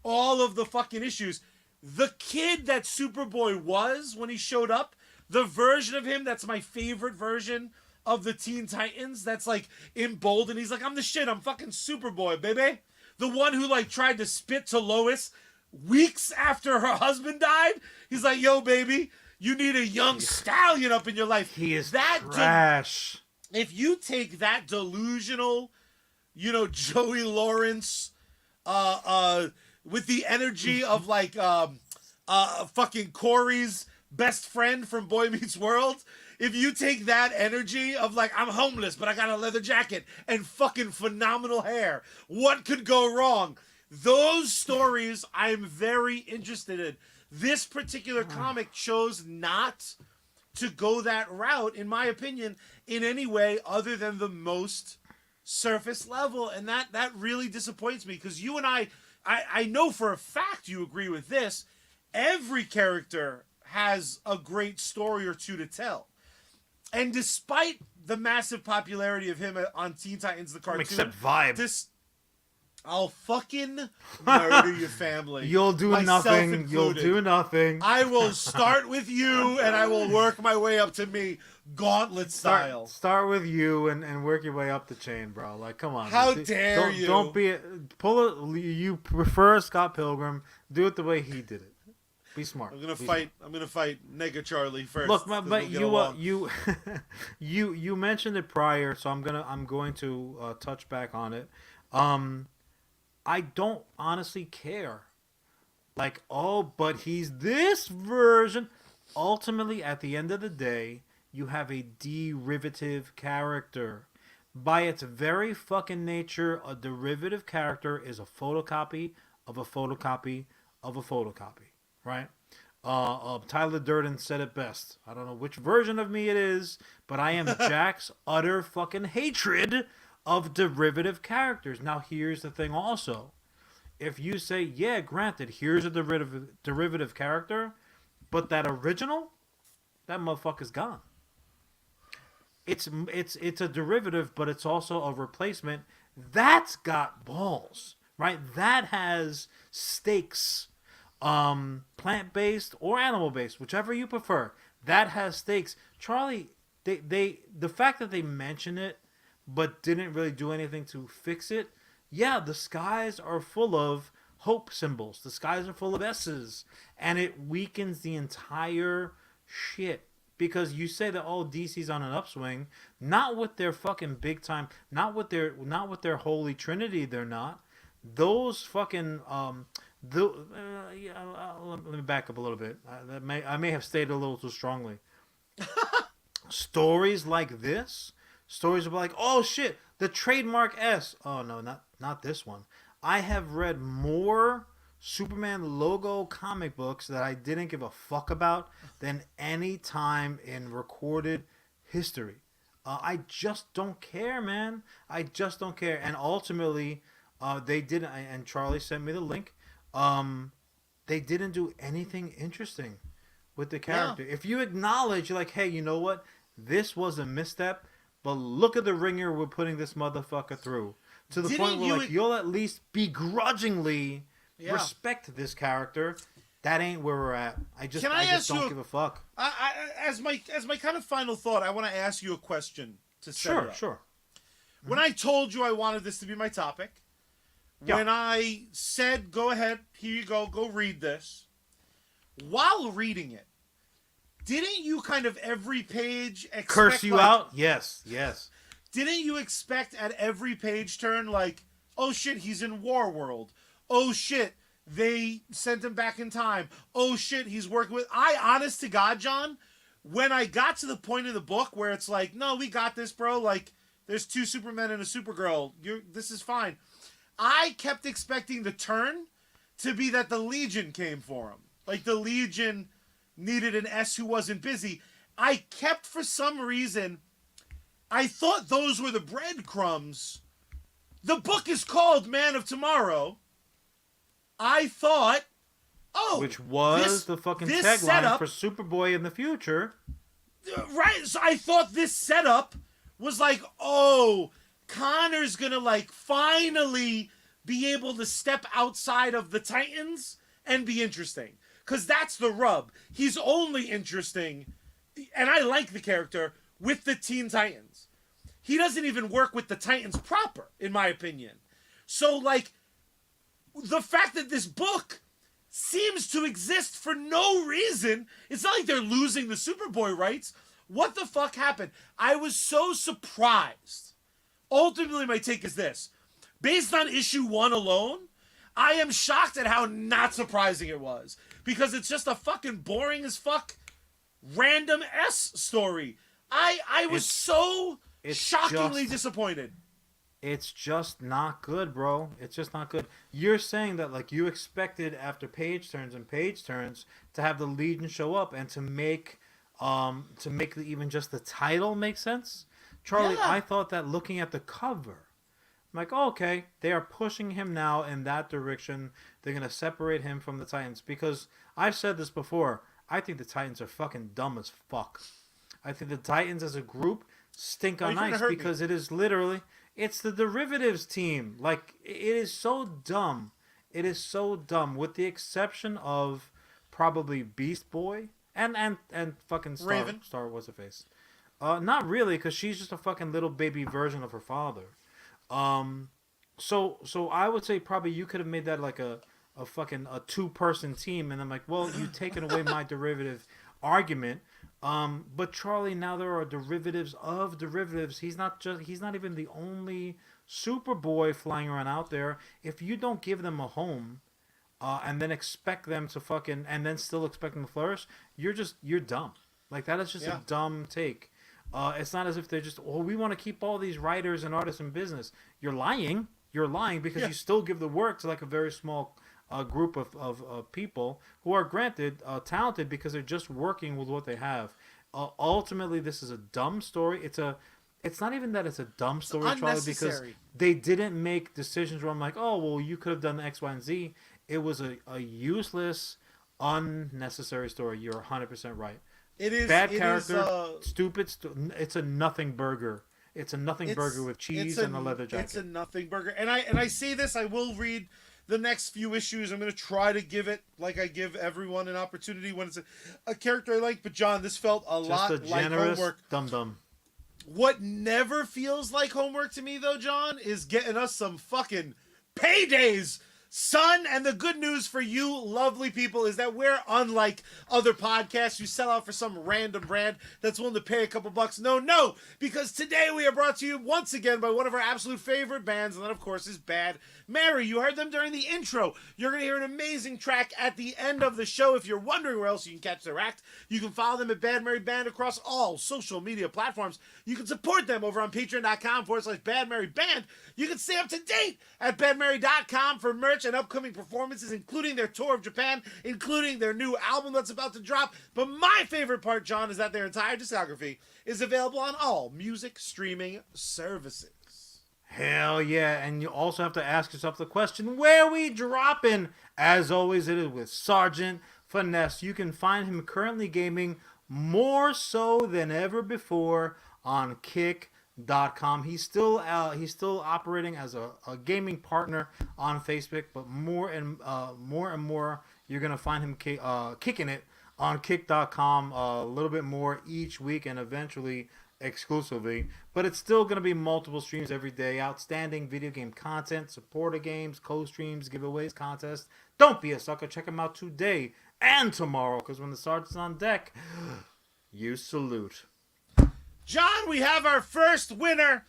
all of the fucking issues. The kid that Superboy was when he showed up, the version of him that's my favorite version of the Teen Titans, that's like emboldened. He's like, I'm the shit. I'm fucking Superboy, baby. The one who like tried to spit to Lois weeks after her husband died. He's like, yo, baby, you need a young stallion up in your life. He is that trash. If you take that delusional, Joey Lawrence, with the energy of like fucking Corey's best friend from Boy Meets World, if you take that energy of like, I'm homeless but I got a leather jacket and fucking phenomenal hair, what could go wrong? Those stories I'm very interested in. This particular comic chose not to go that route, in my opinion, in any way other than the most surface level, and that really disappoints me, because you and I know for a fact you agree with this. Every character has a great story or two to tell. And despite the massive popularity of him on Teen Titans the cartoon, except Vibe, I'll fucking murder your family. You'll do nothing. You'll do nothing. I will start with you, and I will work my way up to me, gauntlet style. Start with you and work your way up the chain, bro. Like, come on. How dare you? Don't be you prefer Scott Pilgrim. Do it the way he did it. Be smart. I'm gonna fight Nega Charlie first. Look, but you mentioned it prior, so I'm going to touch back on it. I don't honestly care. Like, oh, but he's this version. Ultimately, at the end of the day, you have a derivative character. By its very fucking nature, a derivative character is a photocopy of a photocopy of a photocopy, right? Tyler Durden said it best. I don't know which version of me it is, but I am Jack's utter fucking hatred of derivative characters. Now, here's the thing also. If you say, yeah, granted, here's a derivative character, but that original, that motherfucker's gone. It's a derivative, but it's also a replacement. That's got balls, right? That has stakes, plant-based or animal-based, whichever you prefer. That has stakes. Charlie, the fact that they mention it, but didn't really do anything to fix it. Yeah, the skies are full of hope symbols. The skies are full of S's. And it weakens the entire shit. Because you say that, oh, DC's on an upswing. Not with their fucking big time. Not with their holy trinity, they're not. Those fucking... let me back up a little bit. I may have stated a little too strongly. Stories like this... Stories about like, oh shit, the trademark S. Oh no, not this one. I have read more Superman logo comic books that I didn't give a fuck about than any time in recorded history. I just don't care, man. I just don't care. And ultimately, they didn't. And Charlie sent me the link. They didn't do anything interesting with the character. Yeah. If you acknowledge, you're like, hey, you know what? This was a misstep. But look at the ringer we're putting this motherfucker through. To the point where you'll at least begrudgingly respect this character. That ain't where we're at. I just don't give a fuck. As my kind of final thought, I want to ask you a question to set it up. Sure. When I told you I wanted this to be my topic, when I said, go ahead, here you go read this, while reading it, didn't you kind of every page expect... Curse you out? Yes. Didn't you expect at every page turn, like, oh shit, he's in War World. Oh shit, they sent him back in time. Oh shit, he's working with... honest to God, John, when I got to the point of the book where it's like, no, we got this, bro. Like, there's 2 Supermen and a Supergirl. This is fine. I kept expecting the turn to be that the Legion came for him. Like, the Legion needed an S who wasn't busy. I kept, for some reason, I thought those were the breadcrumbs. The book is called Man of Tomorrow. I thought, which was the fucking tagline for Superboy in the future. Right, so I thought this setup was like, Connor's gonna, like, finally be able to step outside of the Titans and be interesting. Because that's the rub. He's only interesting, and I like the character, with the Teen Titans. He doesn't even work with the Titans proper, in my opinion. So, like, the fact that this book seems to exist for no reason, it's not like they're losing the Superboy rights. What the fuck happened? I was so surprised. Ultimately, my take is this. Based on issue 1 alone, I am shocked at how not surprising it was. Because it's just a fucking boring as fuck random S story. I was so shockingly disappointed. It's just not good, bro. It's just not good. You're saying that, like, you expected after page turns to have the Legion show up and to make even just the title make sense. Charlie, I thought that looking at the cover, I'm like, okay, they are pushing him now in that direction. They're going to separate him from the Titans. Because I've said this before, I think the Titans are fucking dumb as fuck. I think the Titans as a group stink on ice because it is literally, it's the derivatives team. Like, it is so dumb. It is so dumb, with the exception of probably Beast Boy and fucking Star what's her face. Not really, because she's just a fucking little baby version of her father. So I would say probably you could have made that like a fucking 2-person team, and I'm like, well, you've taken away my derivative argument. But Charlie, now there are derivatives of derivatives. He's not even the only Superboy flying around out there. If you don't give them a home, and then expect them to fucking, and then still expect them to flourish, you're dumb. Like, that is just a dumb take. It's not as if they're just, we want to keep all these writers and artists in business. You're lying. You're lying because you still give the work to like a very small group of people who are granted talented because they're just working with what they have. Ultimately, this is a dumb story. It's not even that it's a dumb story, Charlie, because they didn't make decisions where I'm like, you could have done X, Y, and Z. It was a useless, unnecessary story. You're 100% right. It is bad character, stupid. It's a nothing burger. It's a nothing burger with cheese and a leather jacket. It's a nothing burger. And I say this, I will read the next few issues. I'm going to try to give it, like I give everyone, an opportunity when it's a character I like. But John, this felt a lot like homework. Dum-dum. What never feels like homework to me, though, John, is getting us some fucking paydays, son. And the good news for you lovely people is that we're unlike other podcasts who sell out for some random brand that's willing to pay a couple bucks. No, because today we are brought to you once again by one of our absolute favorite bands, and that of course is Bad Mary. You heard them during the intro. You're going to hear an amazing track at the end of the show. If you're wondering where else you can catch their act, you can follow them at Bad Mary Band across all social media platforms. You can support them over on patreon.com/Bad Mary Band. You can stay up to date at badmary.com for merch and upcoming performances, including their tour of Japan, including their new album that's about to drop. But my favorite part, John, is that their entire discography is available on all music streaming services. Hell yeah, and you also have to ask yourself the question, where we dropping? As always, it is with Sergeant Finesse. You can find him currently gaming more so than ever before on Kick kick.com. He's still operating as a gaming partner on Facebook, but more and more you're gonna find him kicking it on kick.com a little bit more each week and eventually exclusively. But it's still gonna be multiple streams every day, outstanding video game content, supporter games, co-streams, giveaways, contests. Don't be a sucker. Check him out today and tomorrow, because when the sergeant's on deck, you salute. John, we have our first winner.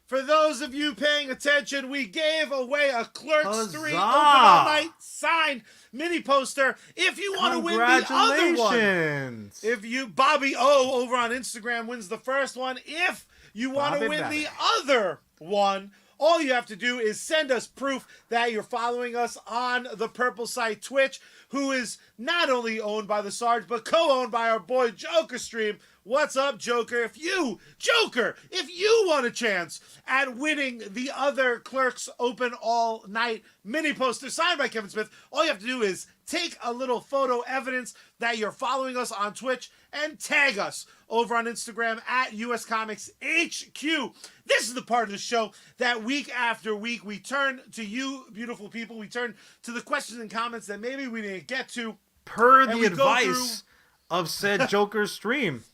For those of you paying attention, we gave away a Clerks 3 Open All Night signed mini poster. If you want to win the other one, if you, Bobby O over on Instagram wins the first one. If you want to win the other one, all you have to do is send us proof that you're following us on the Purple Site Twitch, who is not only owned by the Sarge, but co-owned by our boy Joker Stream. What's up, Joker? If you want a chance at winning the other Clerks Open All Night mini poster signed by Kevin Smith, all you have to do is take a little photo evidence that you're following us on Twitch and tag us over on Instagram at USComics HQ. This is the part of the show that week after week we turn to you, beautiful people. We turn to the questions and comments that maybe we didn't get to. Per the advice of said Joker's stream.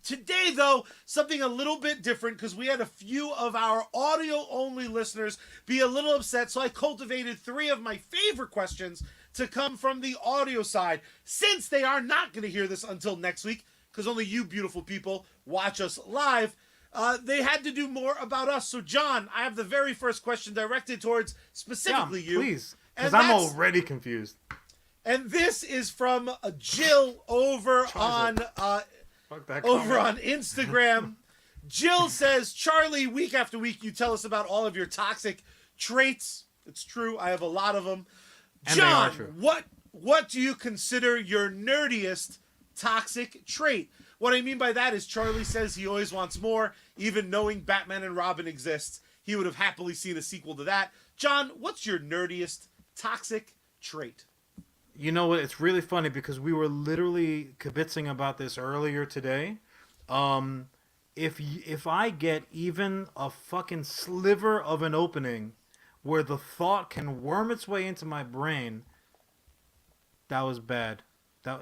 Today, though, something a little bit different, because we had a few of our audio-only listeners be a little upset, so I cultivated 3 of my favorite questions to come from the audio side. Since they are not going to hear this until next week, because only you beautiful people watch us live, they had to do more about us. So, John, I have the very first question directed towards specifically you. Please, because I'm already confused. And this is from Jill over on Instagram. Jill says, Charlie, week after week you tell us about all of your toxic traits. It's true, I have a lot of them. And John, what do you consider your nerdiest toxic trait? What I mean by that is Charlie says he always wants more, even knowing Batman and Robin exists. He would have happily seen a sequel to that. John, what's your nerdiest toxic trait? You know what? It's really funny because we were literally kibitzing about this earlier today. If I get even a fucking sliver of an opening where the thought can worm its way into my brain, that was bad.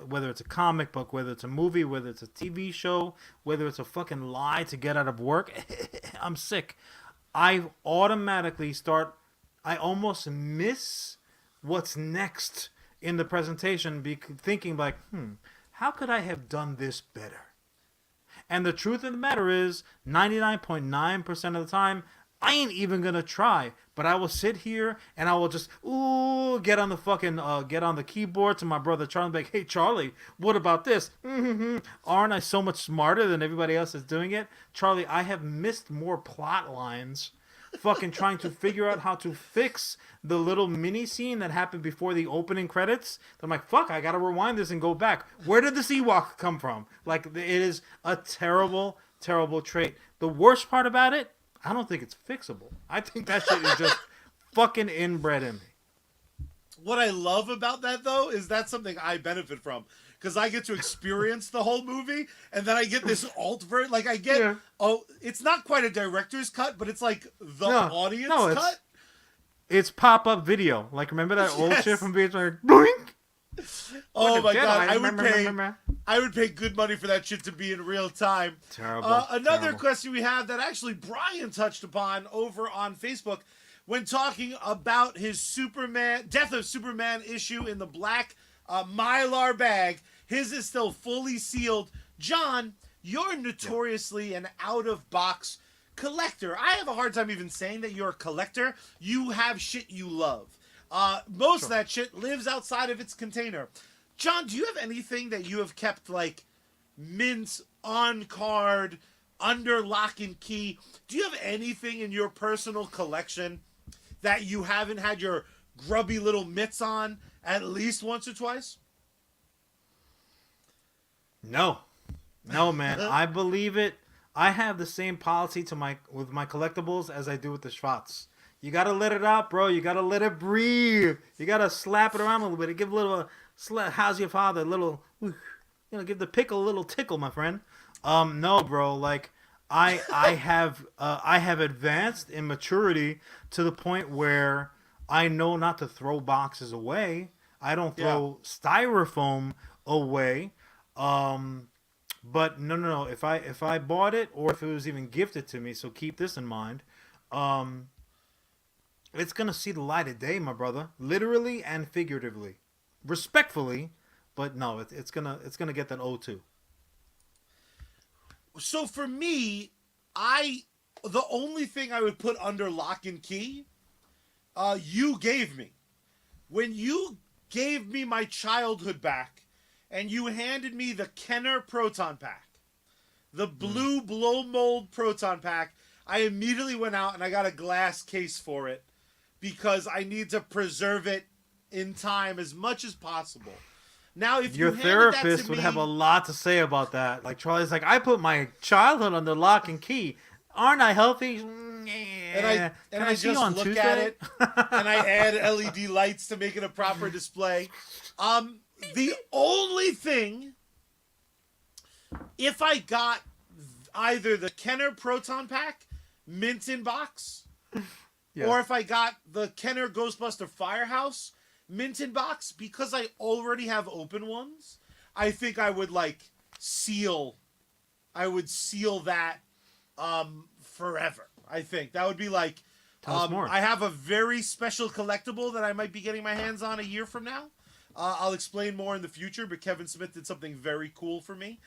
Whether it's a comic book, whether it's a movie, whether it's a TV show, whether it's a fucking lie to get out of work, I'm sick. I automatically I almost miss what's next in the presentation, thinking like, how could I have done this better? And the truth of the matter is, 99.9% of the time, I ain't even gonna try. But I will sit here and I will just get on the keyboard to my brother Charlie and be like, hey Charlie, what about this? Aren't I so much smarter than everybody else that's doing it? Charlie, I have missed more plot lines fucking trying to figure out how to fix the little mini scene that happened before the opening credits. I'm like, fuck, I gotta rewind this and go back. Where did this Ewok come from? Like, it is a terrible, terrible trait. The worst part about it, I don't think it's fixable. I think that shit is just fucking inbred in me. What I love about that, though, is that's something I benefit from. Because I get to experience the whole movie, and then I get this alt version. Like, I get, it's not quite a director's cut, but it's like the audience cut. It's pop-up video. Like, remember that old shit from VH1? Boink! Oh my god, I would pay good money for that shit to be in real time. Another question we have that actually Brian touched upon over on Facebook when talking about his Death of Superman issue in the black Mylar bag. His is still fully sealed. John, you're notoriously an out-of-box collector. I have a hard time even saying that you're a collector. You have shit you love. Most of that shit lives outside of its container. John, do you have anything that you have kept, like, mint, on card, under lock and key? Do you have anything in your personal collection that you haven't had your grubby little mitts on at least once or twice? No, man. I believe it. I have the same policy with my collectibles as I do with the Schwartz. You gotta let it out, bro. You gotta let it breathe. You gotta slap it around a little bit. Give a little how's your father? A little, give the pickle a little tickle, my friend. No, bro. Like, I have advanced in maturity to the point where I know not to throw boxes away. I don't Yeah. throw styrofoam away. But no. If I bought it or if it was even gifted to me, so keep this in mind. Um, it's gonna see the light of day, my brother, literally and figuratively, respectfully. But no, it's gonna get that O2. So for me, the only thing I would put under lock and key, you gave me. When you gave me my childhood back, and you handed me the Kenner Proton Pack, the blue blow mold Proton Pack, I immediately went out and I got a glass case for it because I need to preserve it in time as much as possible. Now, if your you therapist would have a lot to say about that. Like Charlie's like, I put my childhood under lock and key. Aren't I healthy? And I just look Tuesday? at it, and I add LED lights to make it a proper display. The only thing, if I got either the Kenner Proton Pack, mint in box, or if I got the Kenner Ghostbuster Firehouse, mint in box, because I already have open ones, I think I would seal that forever. I think that would be like, I have a very special collectible that I might be getting my hands on a year from now. I'll explain more in the future, but Kevin Smith did something very cool for me.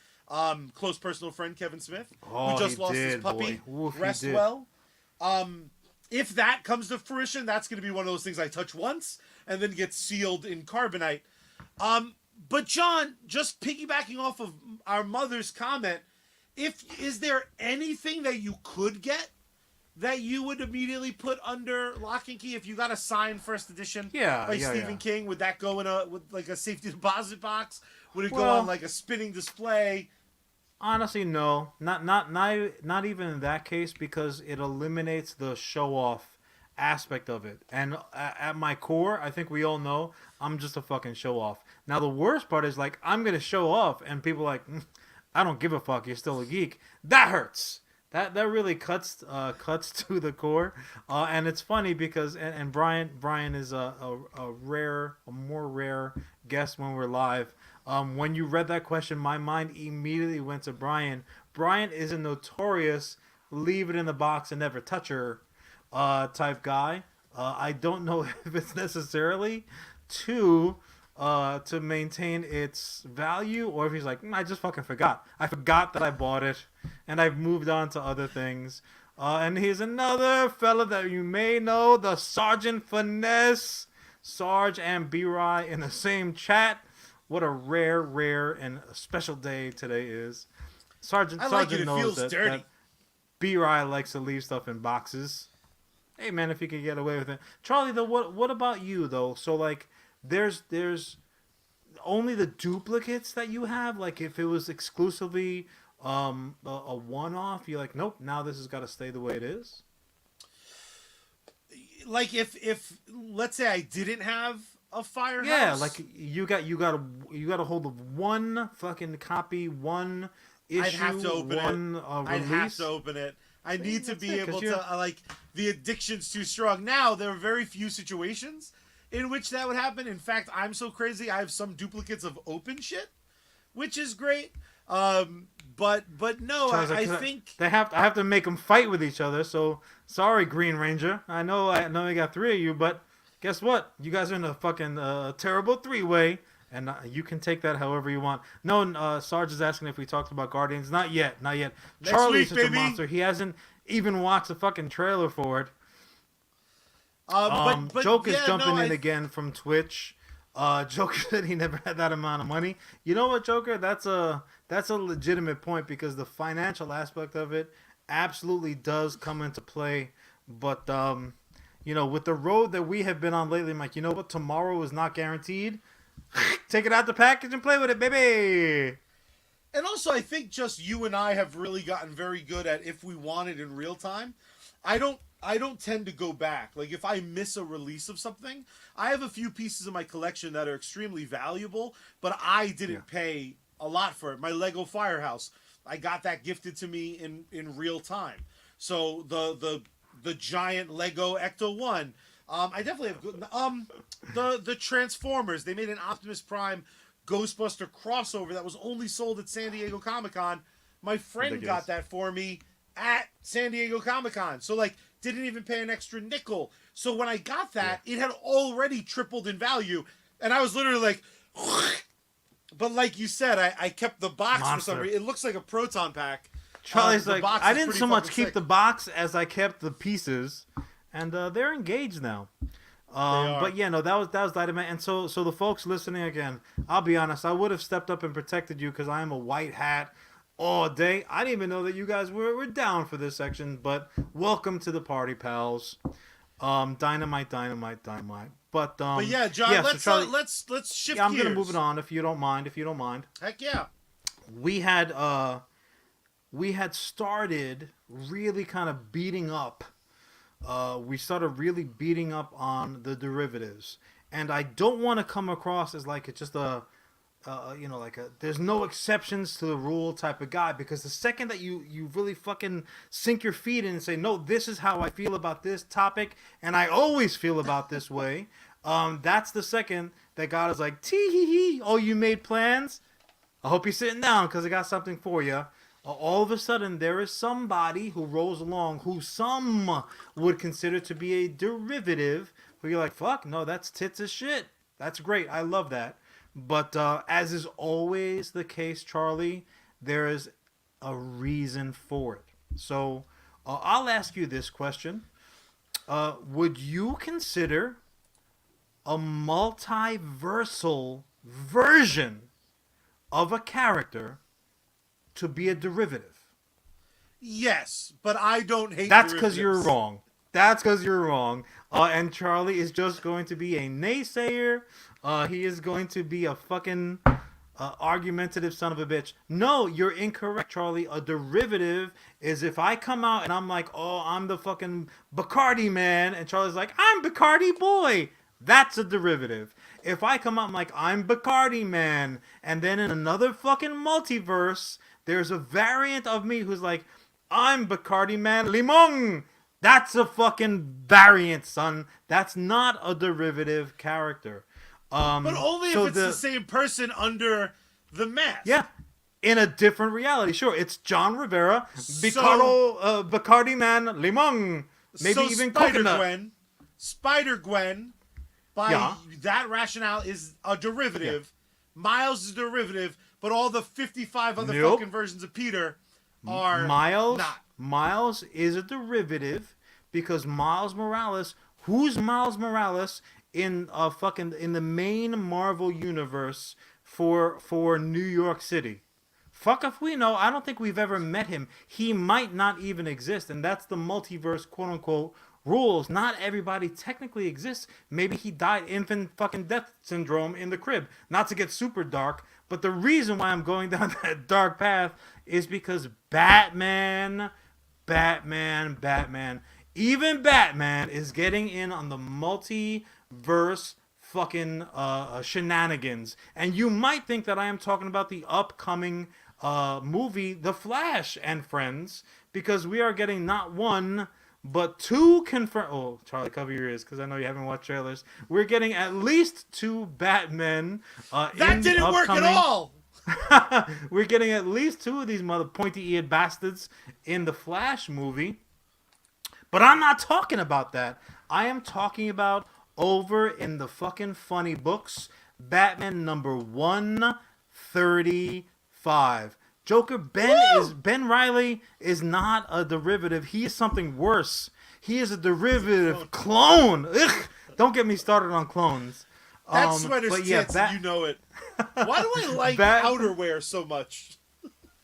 Close personal friend Kevin Smith, who just lost his puppy. Rest well. If that comes to fruition, that's going to be one of those things I touch once and then get sealed in carbonite. But John, just piggybacking off of our mother's comment, is there anything that you could get that you would immediately put under lock and key if you got a signed first edition by Stephen King? Would that go in a safety deposit box? Would it go on like a spinning display? Honestly, no. Not even in that case, because it eliminates the show off aspect of it. And at my core, I think we all know I'm just a fucking show off. Now the worst part is like I'm gonna show off and people are like, I don't give a fuck, you're still a geek. That hurts. That really cuts to the core, and it's funny because and Brian is a more rare guest when we're live. When you read that question, my mind immediately went to Brian. Brian is a notorious leave it in the box and never touch her type guy. I don't know if it's necessarily to maintain its value, or if he's like, I just fucking forgot. I forgot that I bought it, and I've moved on to other things. And here's another fella that you may know, the Sergeant Finesse, Sarge and B-Rye in the same chat. What a rare and special day today is. Sergeant knows that B-Rye likes to leave stuff in boxes. Hey man, if you can get away with it. Charlie, though, what about you though? So like, there's only the duplicates that you have. Like if it was exclusively a one-off, you're like, nope, now this has got to stay the way it is. Like if let's say I didn't have a Firehouse. Yeah, like you got a hold of one fucking copy, one issue, I'd have to open release. I'd have to open it. I need to be able to like, the addiction's too strong. Now there are very few situations in which that would happen. In fact, I'm so crazy, I have some duplicates of open shit, which is great. But no, I think I have to make them fight with each other. So sorry, Green Ranger. I know we got three of you, but guess what? You guys are in a fucking terrible three-way, and you can take that however you want. No, Sarge is asking if we talked about Guardians. Not yet. Charlie's such a monster. He hasn't even watched the fucking trailer for it. But Joke is jumping in again from Twitch. Joker said he never had that amount of money. You know what, Joker? That's a legitimate point, because the financial aspect of it absolutely does come into play. But with the road that we have been on lately, Mike, you know what? Tomorrow is not guaranteed. Take it out the package and play with it, baby. And also, I think just you and I have really gotten very good at, if we want it in real time, I don't tend to go back. Like if I miss a release of something, I have a few pieces in my collection that are extremely valuable, but I didn't pay a lot for it. My Lego Firehouse, I got that gifted to me in real time. So the giant Lego Ecto-1. I definitely have good. The Transformers. They made an Optimus Prime Ghostbuster crossover that was only sold at San Diego Comic-Con. My friend got that for me at San Diego Comic-Con. So, like, didn't even pay an extra nickel. So when I got that, it had already tripled in value. And I was literally like... But like you said, I kept the box for some reason. It looks like a proton pack. Charlie's like, I didn't so much keep the box as I kept the pieces. And they're engaged now. But yeah, no, that was Dynamite. And so the folks listening again, I'll be honest, I would have stepped up and protected you because I am a white hat all day. I didn't even know that you guys were down for this section, but welcome to the party, pals. Dynamite. But yeah, John, let's shift gears. I'm gonna move it on if you don't mind. Heck yeah. We had started really kind of beating up. We started really beating up on the derivatives, and I don't want to come across as like it's just there's no exceptions to the rule type of guy, because the second that you really fucking sink your feet in and say, no, this is how I feel about this topic, and I always feel about this way, that's the second that God is like, tee-hee-hee, oh, you made plans? I hope you're sitting down because I got something for you. All of a sudden, there is somebody who rolls along who some would consider to be a derivative, where you're like, fuck, no, that's tits as shit. That's great. I love that. But as is always the case, Charlie, there is a reason for it. So I'll ask you this question. Would you consider a multiversal version of a character to be a derivative? Yes, but I don't hate That's because you're wrong. And Charlie is just going to be a naysayer. He is going to be a fucking argumentative son of a bitch. No, you're incorrect, Charlie. A derivative is if I come out and I'm like, oh, I'm the fucking Bacardi man, and Charlie's like, I'm Bacardi boy. That's a derivative. If I come out and I'm like, I'm Bacardi man, and then in another fucking multiverse, there's a variant of me who's like, I'm Bacardi man Limon. That's a fucking variant, son. That's not a derivative character. But only if it's the same person under the mask. Yeah, in a different reality. Sure, it's John Rivera, Bacardi man Limon. Maybe even Coconut. Spider-Gwen, by that rationale, is a derivative. Yeah. Miles is a derivative, but all the 55 other fucking versions of Peter are not. Miles is a derivative because Miles Morales, who's Miles Morales in the main Marvel universe for New York City? Fuck if we know. I don't think we've ever met him. He might not even exist, and that's the multiverse quote unquote rules. Not everybody technically exists. Maybe he died infant fucking death syndrome in the crib. Not to get super dark, but the reason why I'm going down that dark path is because Batman, even Batman is getting in on the multiverse fucking shenanigans. And you might think that I am talking about the upcoming movie The Flash and Friends, because we are getting not one but two confirmed. Oh, Charlie, cover your ears because I know you haven't watched trailers. We're getting at least two Batmen. That didn't work at all. We're getting at least two of these mother pointy-eared bastards in the Flash movie. But I'm not talking about that. I am talking about over in the fucking funny books, Batman number 135. Joker Ben Reilly is not a derivative. He is something worse. He is a derivative clone. Ugh, don't get me started on clones. That sweater's tits, you know it. Why do I like outerwear so much?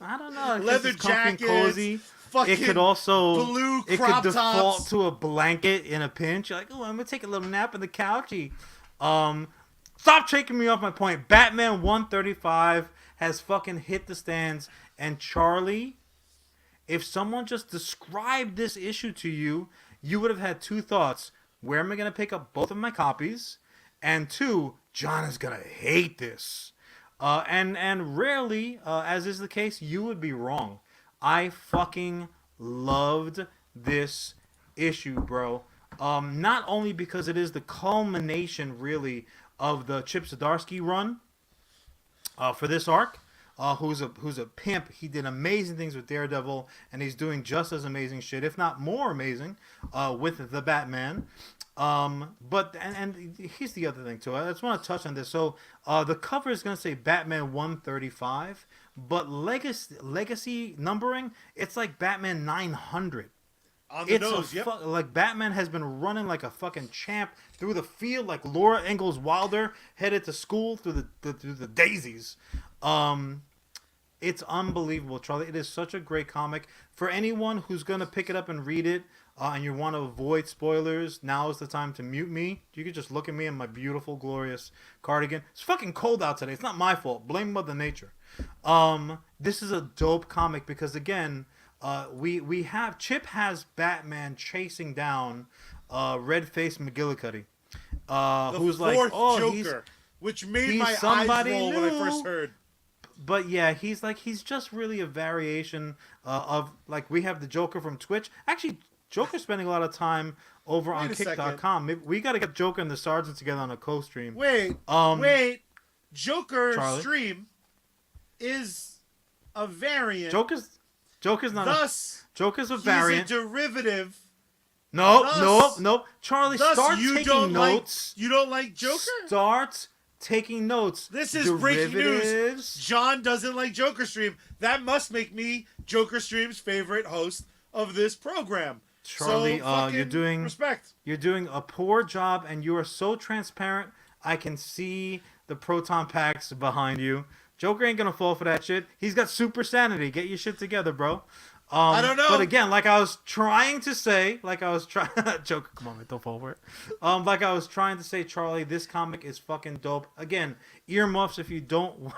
I don't know. Leather jackets, cozy. It could also default to a blanket in a pinch. You're like, oh, I'm gonna take a little nap on the couchy. Stop taking me off my point. Batman 135 has fucking hit the stands. And Charlie, if someone just described this issue to you, you would have had two thoughts. Where am I gonna pick up both of my copies? And two, John is gonna hate this. And rarely, as is the case, you would be wrong. I fucking loved this issue, bro. Not only because it is the culmination, really, of the Chip Zdarsky run for this arc. Who's a pimp. He did amazing things with Daredevil, and he's doing just as amazing shit, if not more amazing, with the Batman. But here's the other thing too. I just want to touch on this. So the cover is gonna say Batman 135, but legacy numbering, it's like Batman 900. On the nose, yep. Like Batman has been running like a fucking champ through the field, like Laura Ingalls Wilder headed to school through the daisies. It's unbelievable, Charlie. It is such a great comic. For anyone who's gonna pick it up and read it, and you want to avoid spoilers, now is the time to mute me. You can just look at me in my beautiful, glorious cardigan. It's fucking cold out today. It's not my fault. Blame Mother Nature. This is a dope comic because again, we have Chip has Batman chasing down red-faced McGillicuddy, who's like, oh, Joker, which made my eyes roll when I first heard. But yeah, he's just really a variation of, like, we have the Joker from Twitch. Actually, Joker's spending a lot of time over on Kick.com. Maybe we got to get Joker and the Sergeant together on a co-stream. Wait. Joker Charlie? Stream is a variant. Joker's not. Thus, Joker's a variant. He's a derivative. No. Charlie, start taking notes. You don't like Joker? Start taking notes. This is breaking news. John doesn't like Joker Stream. That must make me Joker Stream's favorite host of this program. Charlie, so you're doing respect. You're doing a poor job, and you are so transparent. I can see the proton packs behind you. Joker ain't gonna fall for that shit. He's got super sanity. Get your shit together, bro. I don't know. But again, like I was trying to say, Joker, come on, man, don't fall for it. Like I was trying to say, Charlie, this comic is fucking dope. Again, earmuffs if you don't.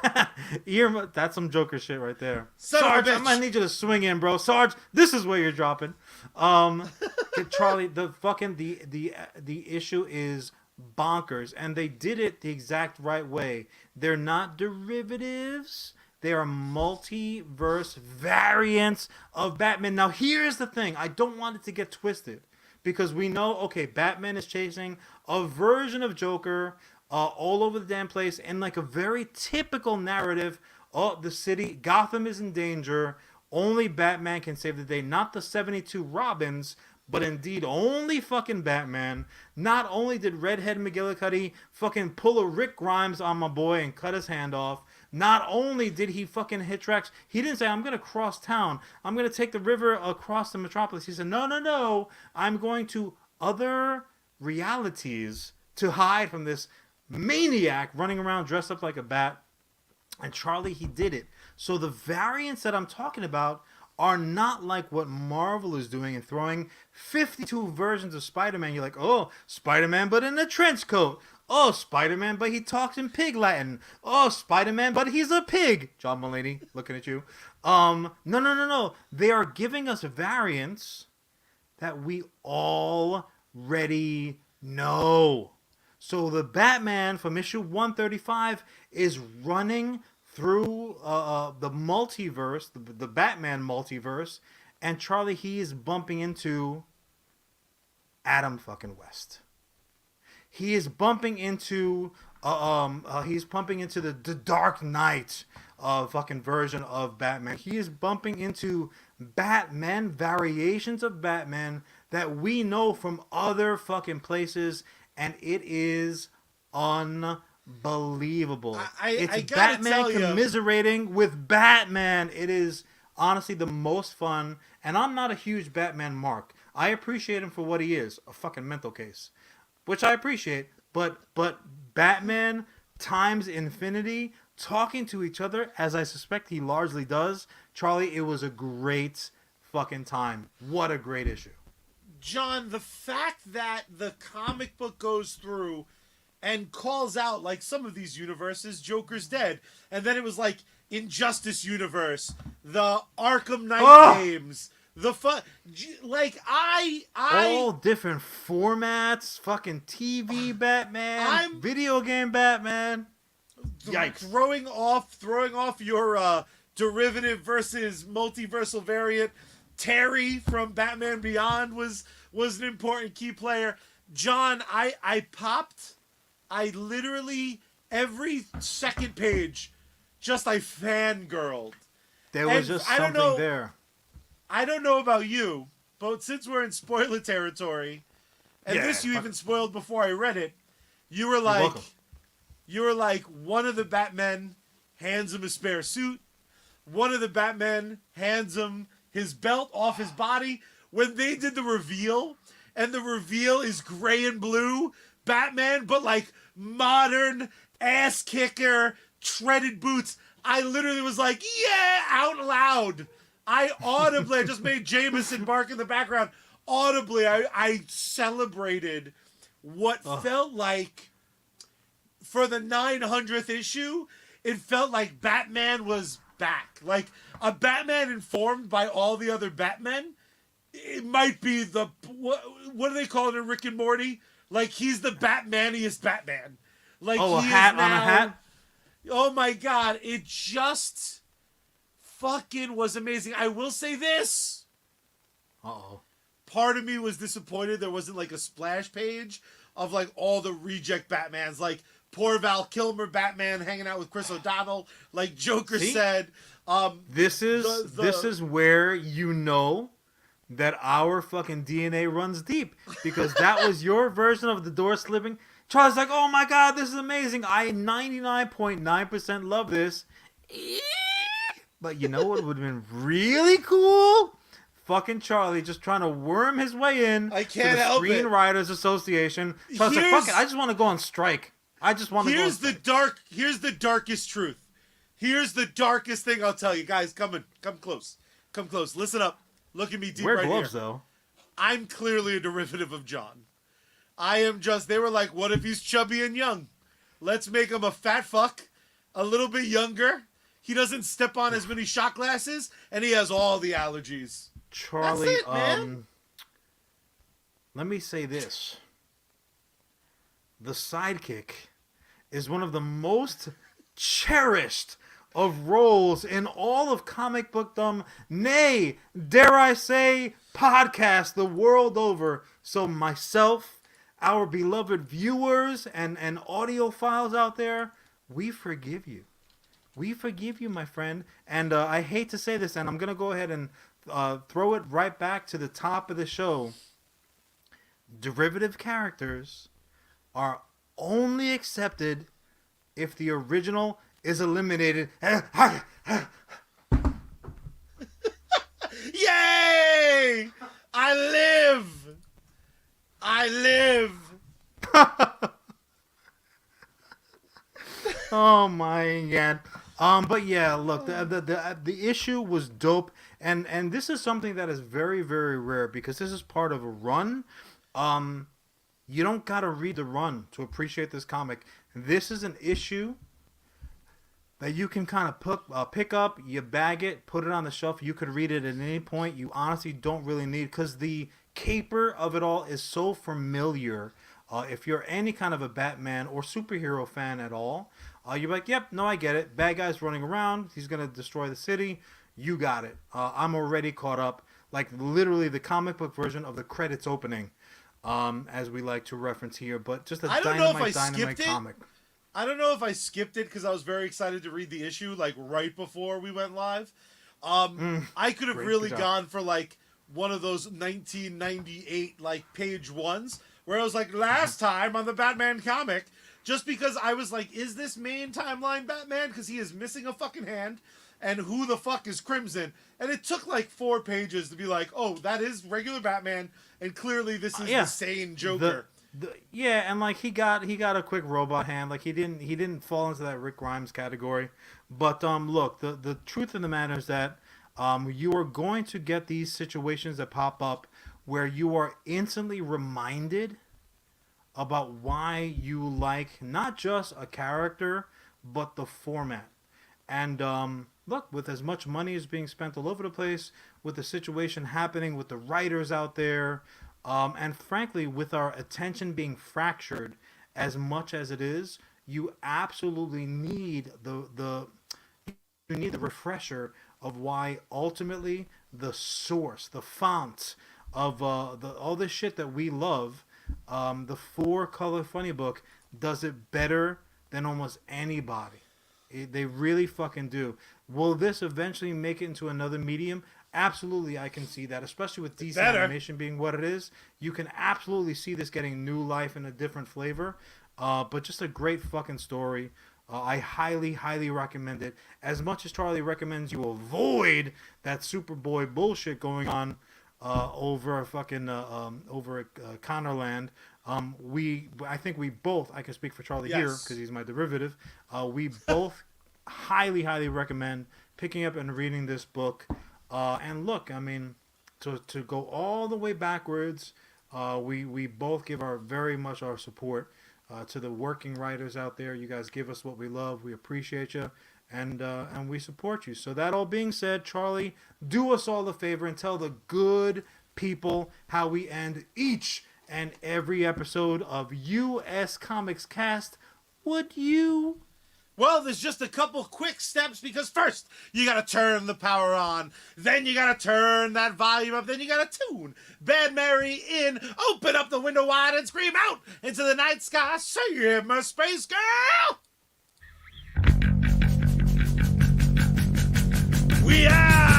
That's some Joker shit right there. Sarge, I might need you to swing in, bro. Sarge, this is where you're dropping. Charlie, the issue is bonkers, and they did it the exact right way. They're not derivatives. They are multiverse variants of Batman. Now, here's the thing. I don't want it to get twisted. Because we know, okay, Batman is chasing a version of Joker all over the damn place. And like a very typical narrative. Oh, the city, Gotham is in danger. Only Batman can save the day. Not the 72 Robins, but indeed only fucking Batman. Not only did Redhead McGillicuddy fucking pull a Rick Grimes on my boy and cut his hand off. Not only did he fucking hit tracks, he didn't say, I'm going to cross town. I'm going to take the river across the metropolis. He said, no. I'm going to other realities to hide from this maniac running around dressed up like a bat. And Charlie, he did it. So the variants that I'm talking about are not like what Marvel is doing and throwing 52 versions of Spider-Man. You're like, oh, Spider-Man, but in a trench coat. Oh, Spider-Man, but he talks in pig Latin. Oh, Spider-Man, but he's a pig. John Mulaney, looking at you. No. They are giving us variants that we already know. So the Batman from issue 135 is running through the multiverse, the Batman multiverse, and Charlie, he is bumping into Adam fucking West. He is bumping into the Dark Knight fucking version of Batman. He is bumping into Batman variations of Batman that we know from other fucking places, and it is unbelievable. It's Batman commiserating with Batman. It is honestly the most fun, and I'm not a huge Batman mark. I appreciate him for what he is, a fucking mental case. Which I appreciate, but Batman times infinity talking to each other, as I suspect he largely does, Charlie, it was a great fucking time. What a great issue. John, the fact that the comic book goes through and calls out, like some of these universes, Joker's dead, and then it was like Injustice universe, the Arkham Knight games. The all different formats, fucking TV Batman, video game Batman. Yikes. throwing off your derivative versus multiversal variant. Terry from Batman Beyond was an important key player. John, I popped. I literally every second page, just I fangirled. There was just something there. I don't know about you, but since we're in spoiler territory, and this you even spoiled before I read it, you were like one of the Batmen hands him a spare suit. One of the Batmen hands him his belt off his body. When they did the reveal, and the reveal is gray and blue Batman, but like modern ass kicker, treaded boots. I literally was like, yeah, out loud. I just made Jameson bark in the background. Audibly, I celebrated what felt like, for the 900th issue, it felt like Batman was back. Like, a Batman informed by all the other Batmen, it might be the, what do they call it in Rick and Morty? Like, he's the Batmaniest Batman. Like, a hat on a hat? Oh my God, it just fucking was amazing. I will say this. Uh-oh. Part of me was disappointed there wasn't like a splash page of like all the reject Batmans, like poor Val Kilmer Batman hanging out with Chris O'Donnell, like Joker said. This is where you know that our fucking DNA runs deep, because that was your version of the door slipping. Charlie's like, oh my God, this is amazing. I 99.9% love this. But you know what would have been really cool? Fucking Charlie just trying to worm his way in I can't to the help Screenwriters Association. Charlie's like, fuck it, I just want to go on strike. I just want to go on strike. Here's the darkest truth. Here's the darkest thing I'll tell you. Guys, come close. Come close. Listen up. Look at me deep right here. Wear gloves, though. I'm clearly a derivative of John. I am just, they were like, what if he's chubby and young? Let's make him a fat fuck, a little bit younger. He doesn't step on as many shot glasses, and he has all the allergies. Charlie, that's it, man. Let me say this. The sidekick is one of the most cherished of roles in all of comic bookdom, nay, dare I say, podcast the world over. So myself, our beloved viewers and audiophiles out there, we forgive you. We forgive you, my friend. And I hate to say this, and I'm going to go ahead and throw it right back to the top of the show. Derivative characters are only accepted if the original is eliminated. Yay! I live! Oh my God. But yeah, look, the issue was dope, and this is something that is very, very rare, because this is part of a run. You don't gotta read the run to appreciate this comic. This is an issue that you can kind of pick up, you bag it, put it on the shelf. You could read it at any point. You honestly don't really need, because the caper of it all is so familiar. If you're any kind of a Batman or superhero fan at all, you're like, yep, no, I get it. Bad guy's running around. He's going to destroy the city. You got it. I'm already caught up. Like, literally the comic book version of the credits opening, as we like to reference here. But just a dynamite comic. I don't know if I skipped it because I was very excited to read the issue, like, right before we went live. I could have really gone for, like, one of those 1998, like, page ones, where I was like, last time on the Batman comic, just because I was like, is this main timeline Batman? Because he is missing a fucking hand, and who the fuck is Crimson? And it took like 4 pages to be like, oh, that is regular Batman, and clearly this is the sane Joker. And like he got a quick robot hand. Like he didn't fall into that Rick Grimes category. But look, the truth of the matter is that you are going to get these situations that pop up where you are instantly reminded about why you like not just a character, but the format. And look, with as much money as being spent all over the place, with the situation happening with the writers out there, and frankly, with our attention being fractured as much as it is, you absolutely need the refresher of why ultimately the source, the font of all this shit that we love, the 4-color funny book does it better than almost anybody. They really fucking do. Will this eventually make it into another medium? Absolutely, I can see that, especially with DC animation being what it is. You can absolutely see this getting new life and a different flavor. But just a great fucking story. I highly, highly recommend it. As much as Charlie recommends you avoid that Superboy bullshit going on over fucking over Connorland. I think we both, I can speak for Charlie here because he's my derivative. We both highly, highly recommend picking up and reading this book. And look, I mean, to go all the way backwards, we both give very much our support to the working writers out there. You guys give us what we love. We appreciate you. And we support you. So that all being said, Charlie, do us all a favor and tell the good people how we end each and every episode of US Comics Cast. Would you? Well, there's just a couple quick steps, because first, you gotta turn the power on, then you gotta turn that volume up, then you gotta tune Bad Mary in, open up the window wide and scream out into the night sky, save my space girl! We are